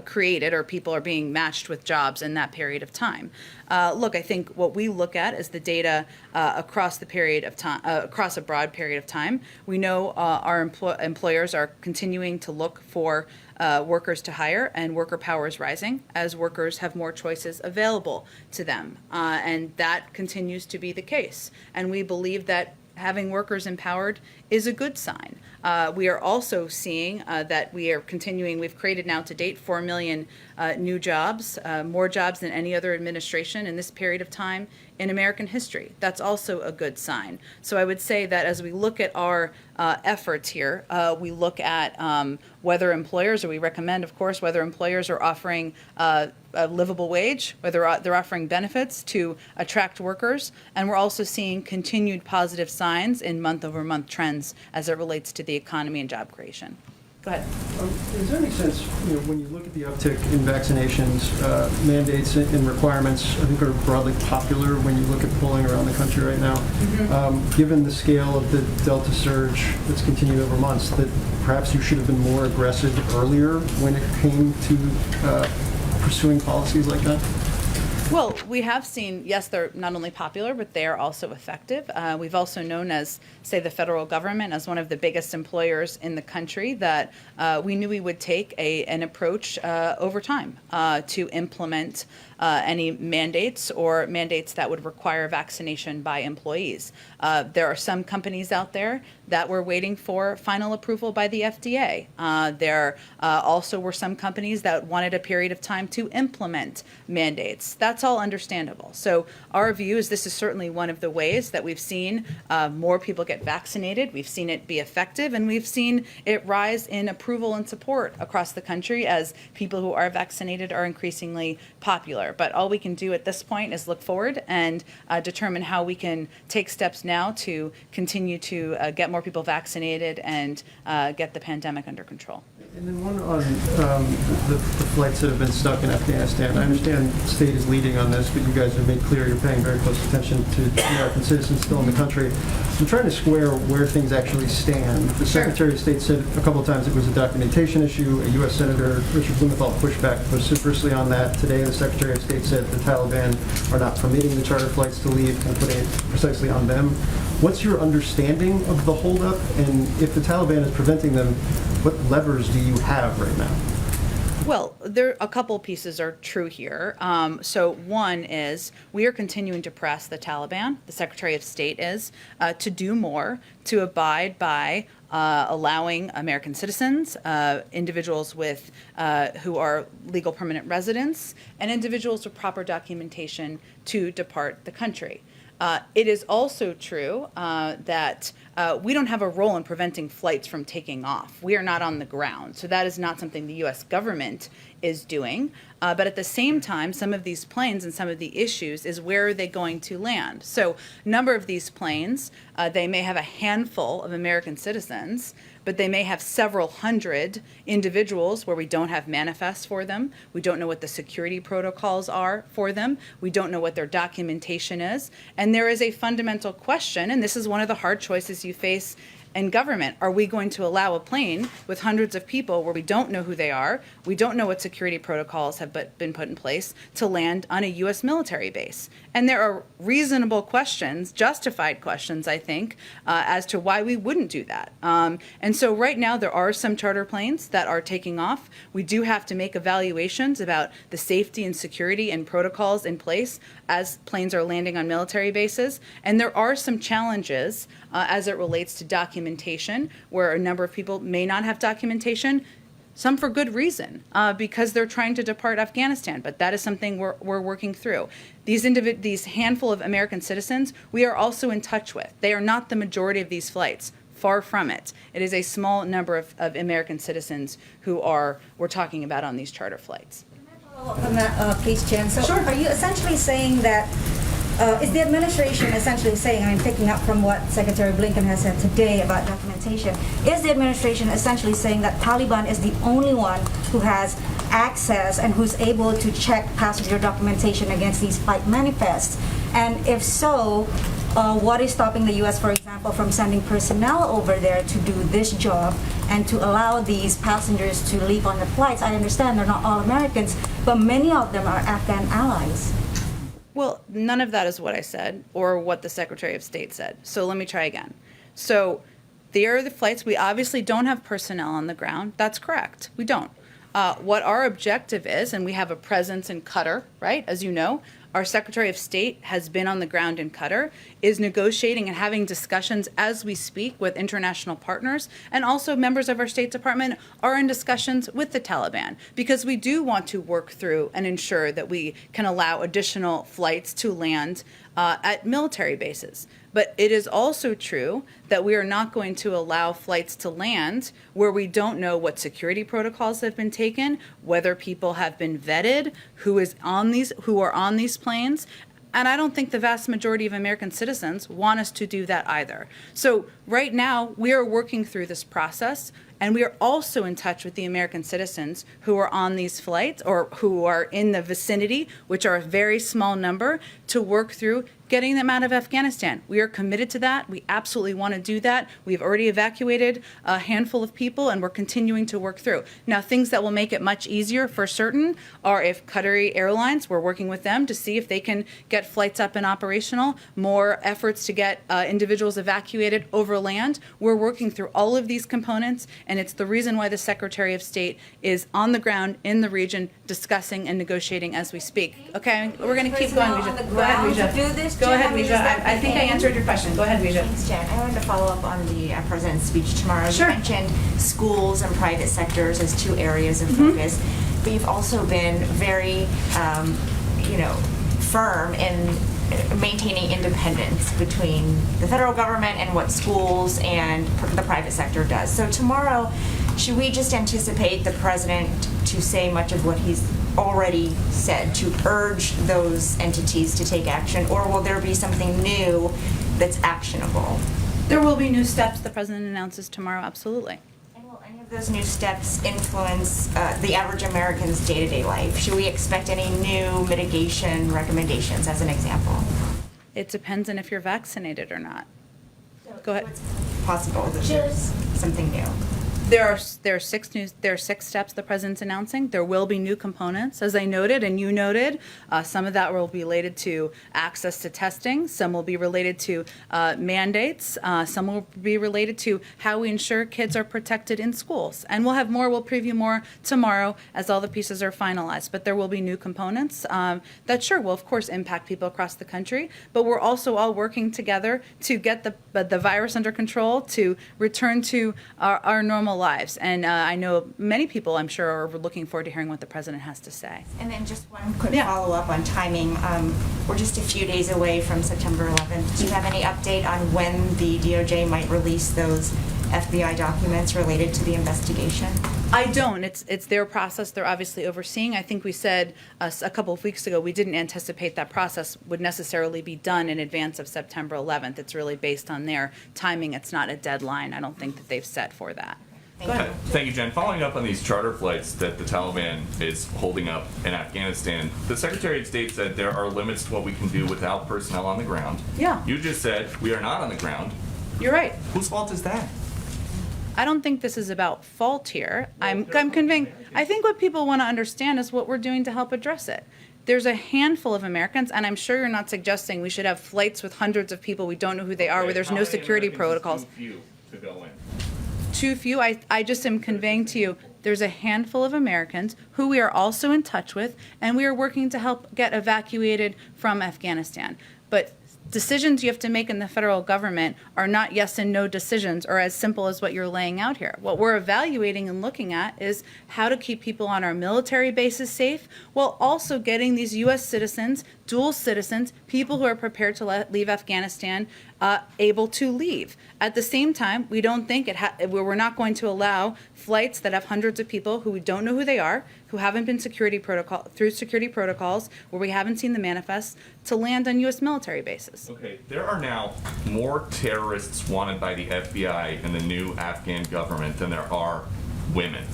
created, or people are being matched with jobs in that period of time. Look, I think what we look at is the data across the period of time, across a broad period of time. We know our employers are continuing to look for workers to hire, and worker power is rising as workers have more choices available to them, and that continues to be the case. And we believe that having workers empowered is a good sign. We are also seeing that we are continuing, we've created now to date 4 million new jobs, more jobs than any other administration in this period of time in American history. That's also a good sign. So I would say that as we look at our efforts here, we look at whether employers, or we recommend, of course, whether employers are offering a livable wage, whether they're offering benefits to attract workers, and we're also seeing continued positive signs in month-over-month trends as it relates to the economy and job creation. Go ahead. Is there any sense, when you look at the uptick in vaccinations, mandates and requirements, I think are broadly popular when you look at polling around the country right now, given the scale of the Delta surge that's continued over months, that perhaps you should have been more aggressive earlier when it came to pursuing policies like that? Well, we have seen, yes, they're not only popular, but they are also effective. We've also known as, say, the federal government as one of the biggest employers in the country, that we knew we would take an approach over time to implement any mandates or mandates that would require vaccination by employees. There are some companies out there that were waiting for final approval by the FDA. There also were some companies that wanted a period of time to implement mandates. That's all understandable. So our view is this is certainly one of the ways that we've seen more people get vaccinated. We've seen it be effective, and we've seen it rise in approval and support across the country as people who are vaccinated are increasingly popular. But all we can do at this point is look forward and determine how we can take steps now to continue to get more people vaccinated and get the pandemic under control. And then one on the flights that have been stuck in Afghanistan. I understand the state is leading on this, but you guys have made clear you're paying very close attention to American citizens still in the country. I'm trying to square where things actually stand. The Secretary of State said a couple of times it was a documentation issue. A U.S. Senator, Richard Blumenthal, pushed back vociferously on that. Today, the Secretary of State said the Taliban are not permitting the charter flights to leave and putting it precisely on them. What's your understanding of the holdup? And if the Taliban is preventing them, what levers do you have right now? Well, a couple pieces are true here. So one is we are continuing to press the Taliban, the Secretary of State is, to do more to abide by allowing American citizens, individuals with who are legal permanent residents, and individuals with proper documentation to depart the country. It is also true that we don't have a role in preventing flights from taking off. We are not on the ground, so that is not something the U.S. government is doing. But at the same time, some of these planes and some of the issues is where are they going to land? So a number of these planes, they may have a handful of American citizens, but they may have several hundred individuals where we don't have manifests for them. We don't know what the security protocols are for them. We don't know what their documentation is. And there is a fundamental question, and this is one of the hard choices you face in government. Are we going to allow a plane with hundreds of people where we don't know who they are, we don't know what security protocols have been put in place, to land on a U.S. military base? And there are reasonable questions, justified questions, I think, as to why we wouldn't do that. And so right now there are some charter planes that are taking off. We do have to make evaluations about the safety and security and protocols in place as planes are landing on military bases. And there are some challenges as it relates to documentation, where a number of people may not have documentation, some for good reason, because they're trying to depart Afghanistan. But that is something we're working through. These handful of American citizens, we are also in touch with. They are not the majority of these flights. Far from it. It is a small number of American citizens who we're talking about on these charter flights. Can I follow up on that, please, Jen? So are you essentially saying that is the administration essentially saying, I'm picking up from what Secretary Blinken has said today about documentation, is the administration essentially saying that Taliban is the only one who has access and who's able to check passenger documentation against these flight manifests? And if so, what is stopping the U.S., for example, from sending personnel over there to do this job and to allow these passengers to leave on the flights? I understand they're not all Americans, but many of them are Afghan allies. Well, none of that is what I said or what the Secretary of State said. So let me try again. So there are the flights. We obviously don't have personnel on the ground. That's correct. We don't. What our objective is, and we have a presence in Qatar, right? As you know, our Secretary of State has been on the ground in Qatar, is negotiating and having discussions as we speak with international partners, and also members of our State Department are in discussions with the Taliban, because we do want to work through and ensure that we can allow additional flights to land at military bases. But it is also true that we are not going to allow flights to land where we don't know what security protocols have been taken, whether people have been vetted, who are on these planes. And I don't think the vast majority of American citizens want us to do that either. So right now, we are working through this process, and we are also in touch with the American citizens who are on these flights or who are in the vicinity, which are a very small number, to work through getting them out of Afghanistan. We are committed to that. We absolutely want to do that. We've already evacuated a handful of people, and we're continuing to work through. Now, things that will make it much easier for certain are if Qatari Airlines, we're working with them to see if they can get flights up and operational, more efforts to get individuals evacuated over land. We're working through all of these components, and it's the reason why the Secretary of State is on the ground in the region discussing and negotiating as we speak. Okay, we're going to keep going, Vija. Go ahead, Vija. Go ahead, Vija. I think I answered your question. Go ahead, Vija. Thanks, Jen. I wanted to follow up on the President's speech tomorrow. Sure. You mentioned schools and private sectors as two areas of focus, but you've also been very, firm in maintaining independence between the federal government and what schools and the private sector does. So tomorrow, should we just anticipate the President to say much of what he's already said, to urge those entities to take action, or will there be something new that's actionable? There will be new steps the President announces tomorrow, absolutely. And will any of those new steps influence the average American's day-to-day life? Should we expect any new mitigation recommendations, as an example? It depends on if you're vaccinated or not. Go ahead. What's possible that there's something new? There are six steps the President's announcing. There will be new components, as I noted and you noted. Some of that will be related to access to testing. Some will be related to mandates. Some will be related to how we ensure kids are protected in schools. And we'll have more. We'll preview more tomorrow as all the pieces are finalized. But there will be new components that sure will, of course, impact people across the country. But we're also all working together to get the virus under control, to return to our normal lives. And I know many people, I'm sure, are looking forward to hearing what the President has to say. And then just one quick follow-up on timing. We're just a few days away from September 11th. Do you have any update on when the DOJ might release those FBI documents related to the investigation? I don't. It's their process. They're obviously overseeing. I think we said a couple of weeks ago we didn't anticipate that process would necessarily be done in advance of September 11th. It's really based on their timing. It's not a deadline. I don't think that they've set for that. Thank you, Jen. Following up on these charter flights that the Taliban is holding up in Afghanistan, the Secretary of State said there are limits to what we can do without personnel on the ground. Yeah. You just said we are not on the ground. You're right. Whose fault is that? I don't think this is about fault here. I'm convinced. I think what people want to understand is what we're doing to help address it. There's a handful of Americans, and I'm sure you're not suggesting we should have flights with hundreds of people we don't know who they are, where there's no security protocols. Too few to go in. Too few. I just am conveying to you there's a handful of Americans who we are also in touch with, and we are working to help get evacuated from Afghanistan. But decisions you have to make in the federal government are not yes and no decisions or as simple as what you're laying out here. What we're evaluating and looking at is how to keep people on our military bases safe while also getting these U.S. citizens dual citizens, people who are prepared to leave Afghanistan, able to leave. At the same time, we don't think we're not going to allow flights that have hundreds of people who we don't know who they are, who haven't been security protocols, where we haven't seen the manifest, to land on U.S. military bases. Okay, there are now more terrorists wanted by the FBI and the new Afghan government than there are women.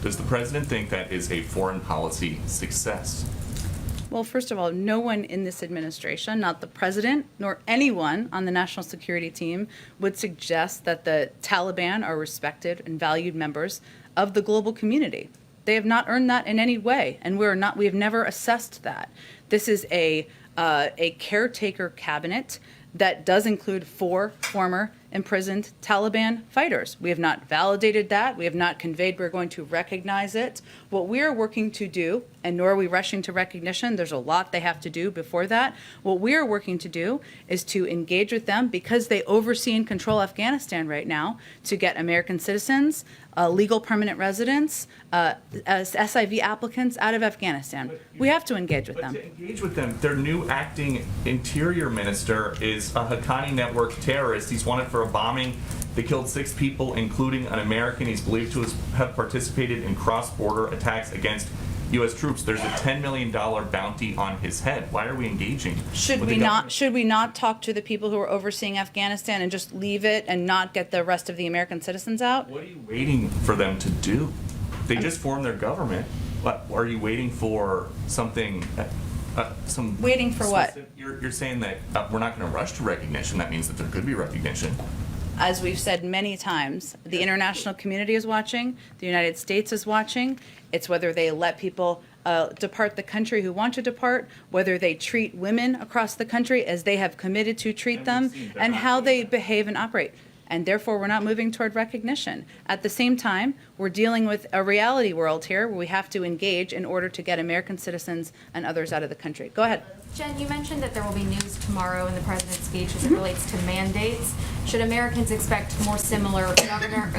Does the president think that is a foreign policy success? Well, first of all, no one in this administration, not the president, nor anyone on the national security team, would suggest that the Taliban are respected and valued members of the global community. They have not earned that in any way, and we have never assessed that. This is a caretaker cabinet that does include 4 former imprisoned Taliban fighters. We have not validated that. We have not conveyed we're going to recognize it. What we are working to do, and nor are we rushing to recognition, there's a lot they have to do before that. What we are working to do is to engage with them because they oversee and control Afghanistan right now to get American citizens, legal permanent residents, SIV applicants out of Afghanistan. We have to engage with them. To engage with them, their new acting interior minister is a Haqqani network terrorist. He's wanted for a bombing that killed 6 people, including an American. He's believed to have participated in cross-border attacks against U.S. troops. There's a $10 million bounty on his head. Why are we engaging? Should we not talk to the people who are overseeing Afghanistan and just leave it and not get the rest of the American citizens out? What are you waiting for them to do? They just formed their government. What are you waiting for? Something? Waiting for what? You're saying that we're not going to rush to recognition. That means that there could be recognition. As we've said many times, the international community is watching, the United States is watching. It's whether they let people depart the country who want to depart, whether they treat women across the country as they have committed to treat them, and how they behave and operate. And therefore, we're not moving toward recognition. At the same time, we're dealing with a reality world here where we have to engage in order to get American citizens and others out of the country. Go ahead. Jen, you mentioned that there will be news tomorrow in the president's speech as it relates to mandates. Should Americans expect more similar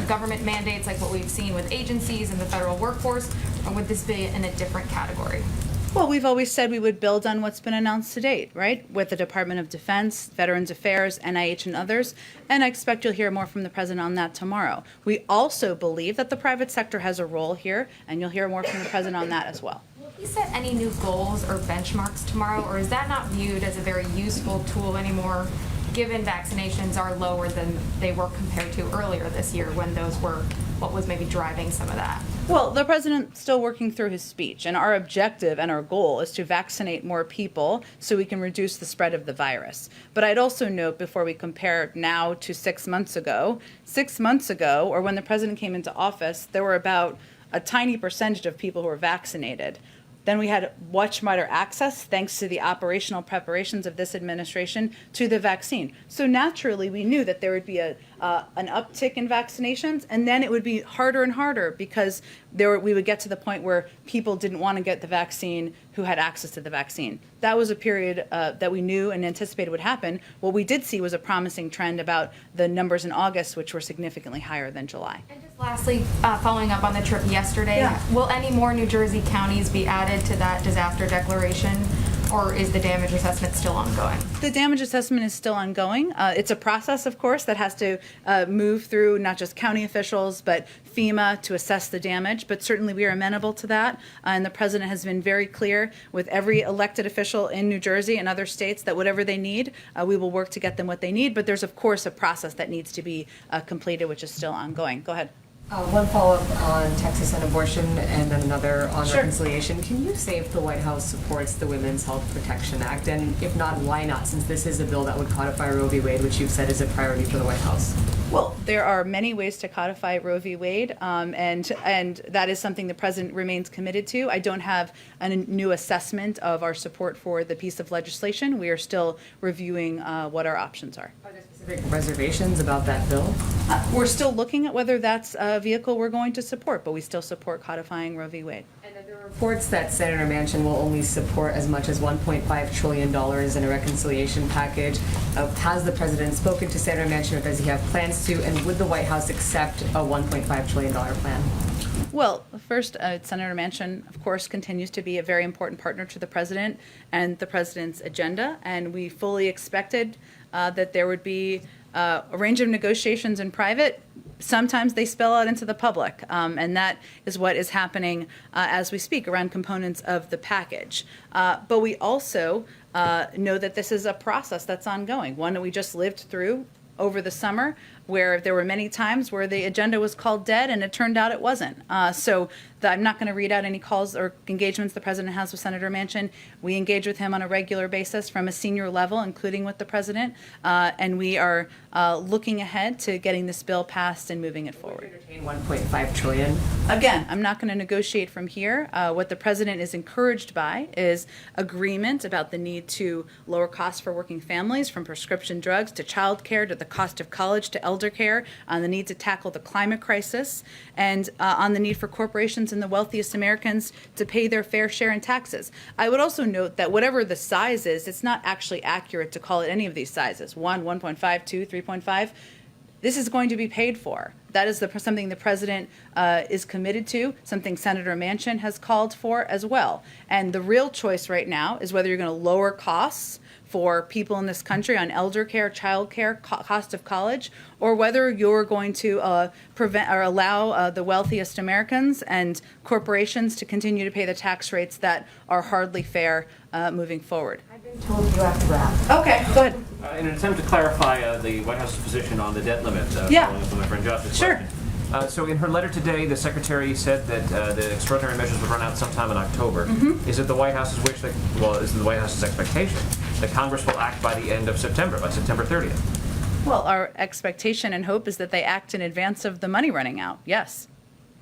government mandates like what we've seen with agencies and the federal workforce, or would this be in a different category? Well, we've always said we would build on what's been announced to date, right? With the Department of Defense, Veterans Affairs, NIH, and others. And I expect you'll hear more from the president on that tomorrow. We also believe that the private sector has a role here, and you'll hear more from the president on that as well. Will he set any new goals or benchmarks tomorrow, or is that not viewed as a very useful tool anymore, given vaccinations are lower than they were compared to earlier this year when those were what was maybe driving some of that? Well, the president's still working through his speech, and our objective and our goal is to vaccinate more people so we can reduce the spread of the virus. But I'd also note, before we compare now to 6 months ago, or when the president came into office, there were about a tiny percentage of people who were vaccinated. Then we had much wider access, thanks to the operational preparations of this administration, to the vaccine. So naturally, we knew that there would be an uptick in vaccinations, and then it would be harder and harder because we would get to the point where people didn't want to get the vaccine who had access to the vaccine. That was a period that we knew and anticipated would happen. What we did see was a promising trend about the numbers in August, which were significantly higher than July. And just lastly, following up on the trip yesterday, will any more New Jersey counties be added to that disaster declaration, or is the damage assessment still ongoing? The damage assessment is still ongoing. It's a process, of course, that has to move through not just county officials, but FEMA to assess the damage. But certainly we are amenable to that. And the president has been very clear with every elected official in New Jersey and other states that whatever they need, we will work to get them what they need. But there's, of course, a process that needs to be completed, which is still ongoing. Go ahead. One follow-up on Texas and abortion, and then another on reconciliation. Can you say if the White House supports the Women's Health Protection Act, and if not, why not, since this is a bill that would codify Roe v. Wade, which you've said is a priority for the White House? Well, there are many ways to codify Roe v. Wade, and that is something the president remains committed to. I don't have a new assessment of our support for the piece of legislation. We are still reviewing what our options are. Are there specific reservations about that bill? We're still looking at whether that's a vehicle we're going to support, but we still support codifying Roe v. Wade. And then there are reports that Senator Manchin will only support as much as $1.5 trillion in a reconciliation package. Has the president spoken to Senator Manchin, or does he have plans to? And would the White House accept a $1.5 trillion plan? Well, first, Senator Manchin, of course, continues to be a very important partner to the president and the president's agenda, and we fully expected that there would be a range of negotiations in private. Sometimes they spill out into the public, and that is what is happening as we speak around components of the package. But we also know that this is a process that's ongoing, one that we just lived through over the summer, where there were many times where the agenda was called dead and it turned out it wasn't. I'm not going to read out any calls or engagements the president has with Senator Manchin. We engage with him on a regular basis from a senior level, including with the president, and we are looking ahead to getting this bill passed and moving it forward. 1.5 trillion. Again, I'm not going to negotiate from here. What the president is encouraged by is agreement about the need to lower costs for working families, from prescription drugs to child care to the cost of college to elder care, on the need to tackle the climate crisis, and on the need for corporations and the wealthiest Americans to pay their fair share in taxes. I would also note that whatever the size is, it's not actually accurate to call it any of these sizes, 1, 1.5, 2, 3.5. This is going to be paid for. That is something the president is committed to, something Senator Manchin has called for as well. And the real choice right now is whether you're going to lower costs for people in this country on elder care, child care, cost of college, or whether you're going to prevent or allow the wealthiest Americans and corporations to continue to pay the tax rates that are hardly fair moving forward. I've been told you have to wrap. Okay, go ahead. In an attempt to clarify the White House's position on the debt limit, Yeah. following up on my friend Josh's Sure. question. So in her letter today, the Secretary said that the extraordinary measures would run out sometime in October. Is it the White House's wish that, well, is it the White House's expectation that Congress will act by the end of September, by September 30th? Well, our expectation and hope is that they act in advance of the money running out, yes.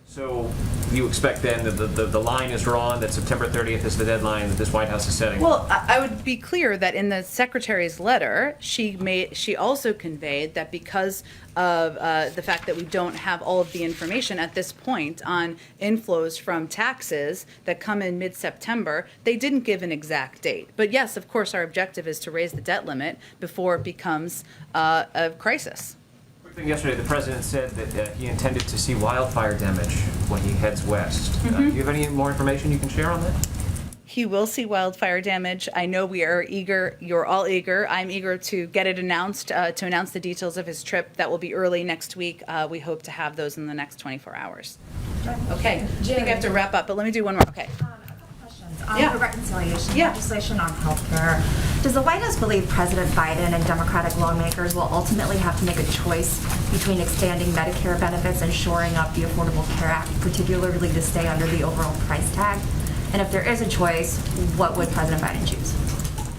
So you expect then that the line is drawn, that September 30th is the deadline that this White House is setting? Well, I would be clear that in the Secretary's letter, she also conveyed that because of the fact that we don't have all of the information at this point on inflows from taxes that come in mid-September, they didn't give an exact date. But yes, of course, our objective is to raise the debt limit before it becomes a crisis. Yesterday, the president said that he intended to see wildfire damage when he heads west. Do you have any more information you can share on that? He will see wildfire damage. I know we are eager. You're all eager. I'm eager to get it announced, to announce the details of his trip. That will be early next week. We hope to have those in the next 24 hours. Okay. I think I have to wrap up, but let me do one more. Okay. On Yeah. the reconciliation Yeah. legislation on healthcare, does the White House believe President Biden and Democratic lawmakers will ultimately have to make a choice between expanding Medicare benefits and shoring up the Affordable Care Act, particularly to stay under the overall price tag? And if there is a choice, what would President Biden choose?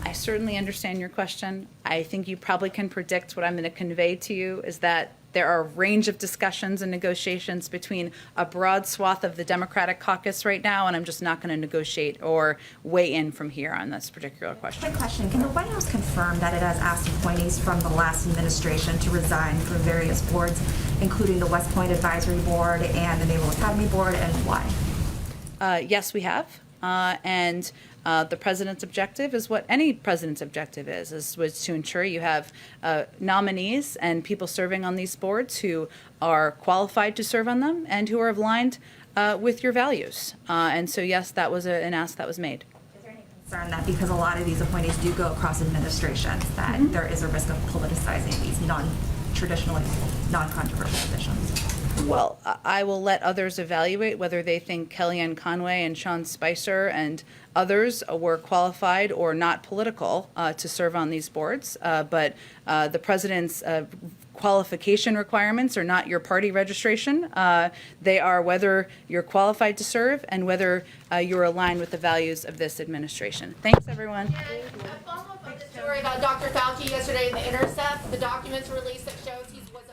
I certainly understand your question. I think you probably can predict what I'm going to convey to you is that there are a range of discussions and negotiations between a broad swath of the Democratic caucus right now, and I'm just not going to negotiate or weigh in from here on this particular question. Quick question. Can the White House confirm that it has asked appointees from the last administration to resign from various boards, including the West Point Advisory Board and the Naval Academy Board, and why? Yes, we have. And the president's objective is what any president's objective is to ensure you have nominees and people serving on these boards who are qualified to serve on them and who are aligned with your values. And so, yes, that was an ask that was made. Is there any concern that because a lot of these appointees do go across administrations, that there is a risk of politicizing these traditionally non-controversial positions? Well, I will let others evaluate whether they think Kellyanne Conway and Sean Spicer and others were qualified or not political to serve on these boards. But the president's qualification requirements are not your party registration. They are whether you're qualified to serve and whether you're aligned with the values of this administration. Thanks, everyone. A follow-up on the story about Dr. Fauci yesterday in The Intercept, the documents released that shows he was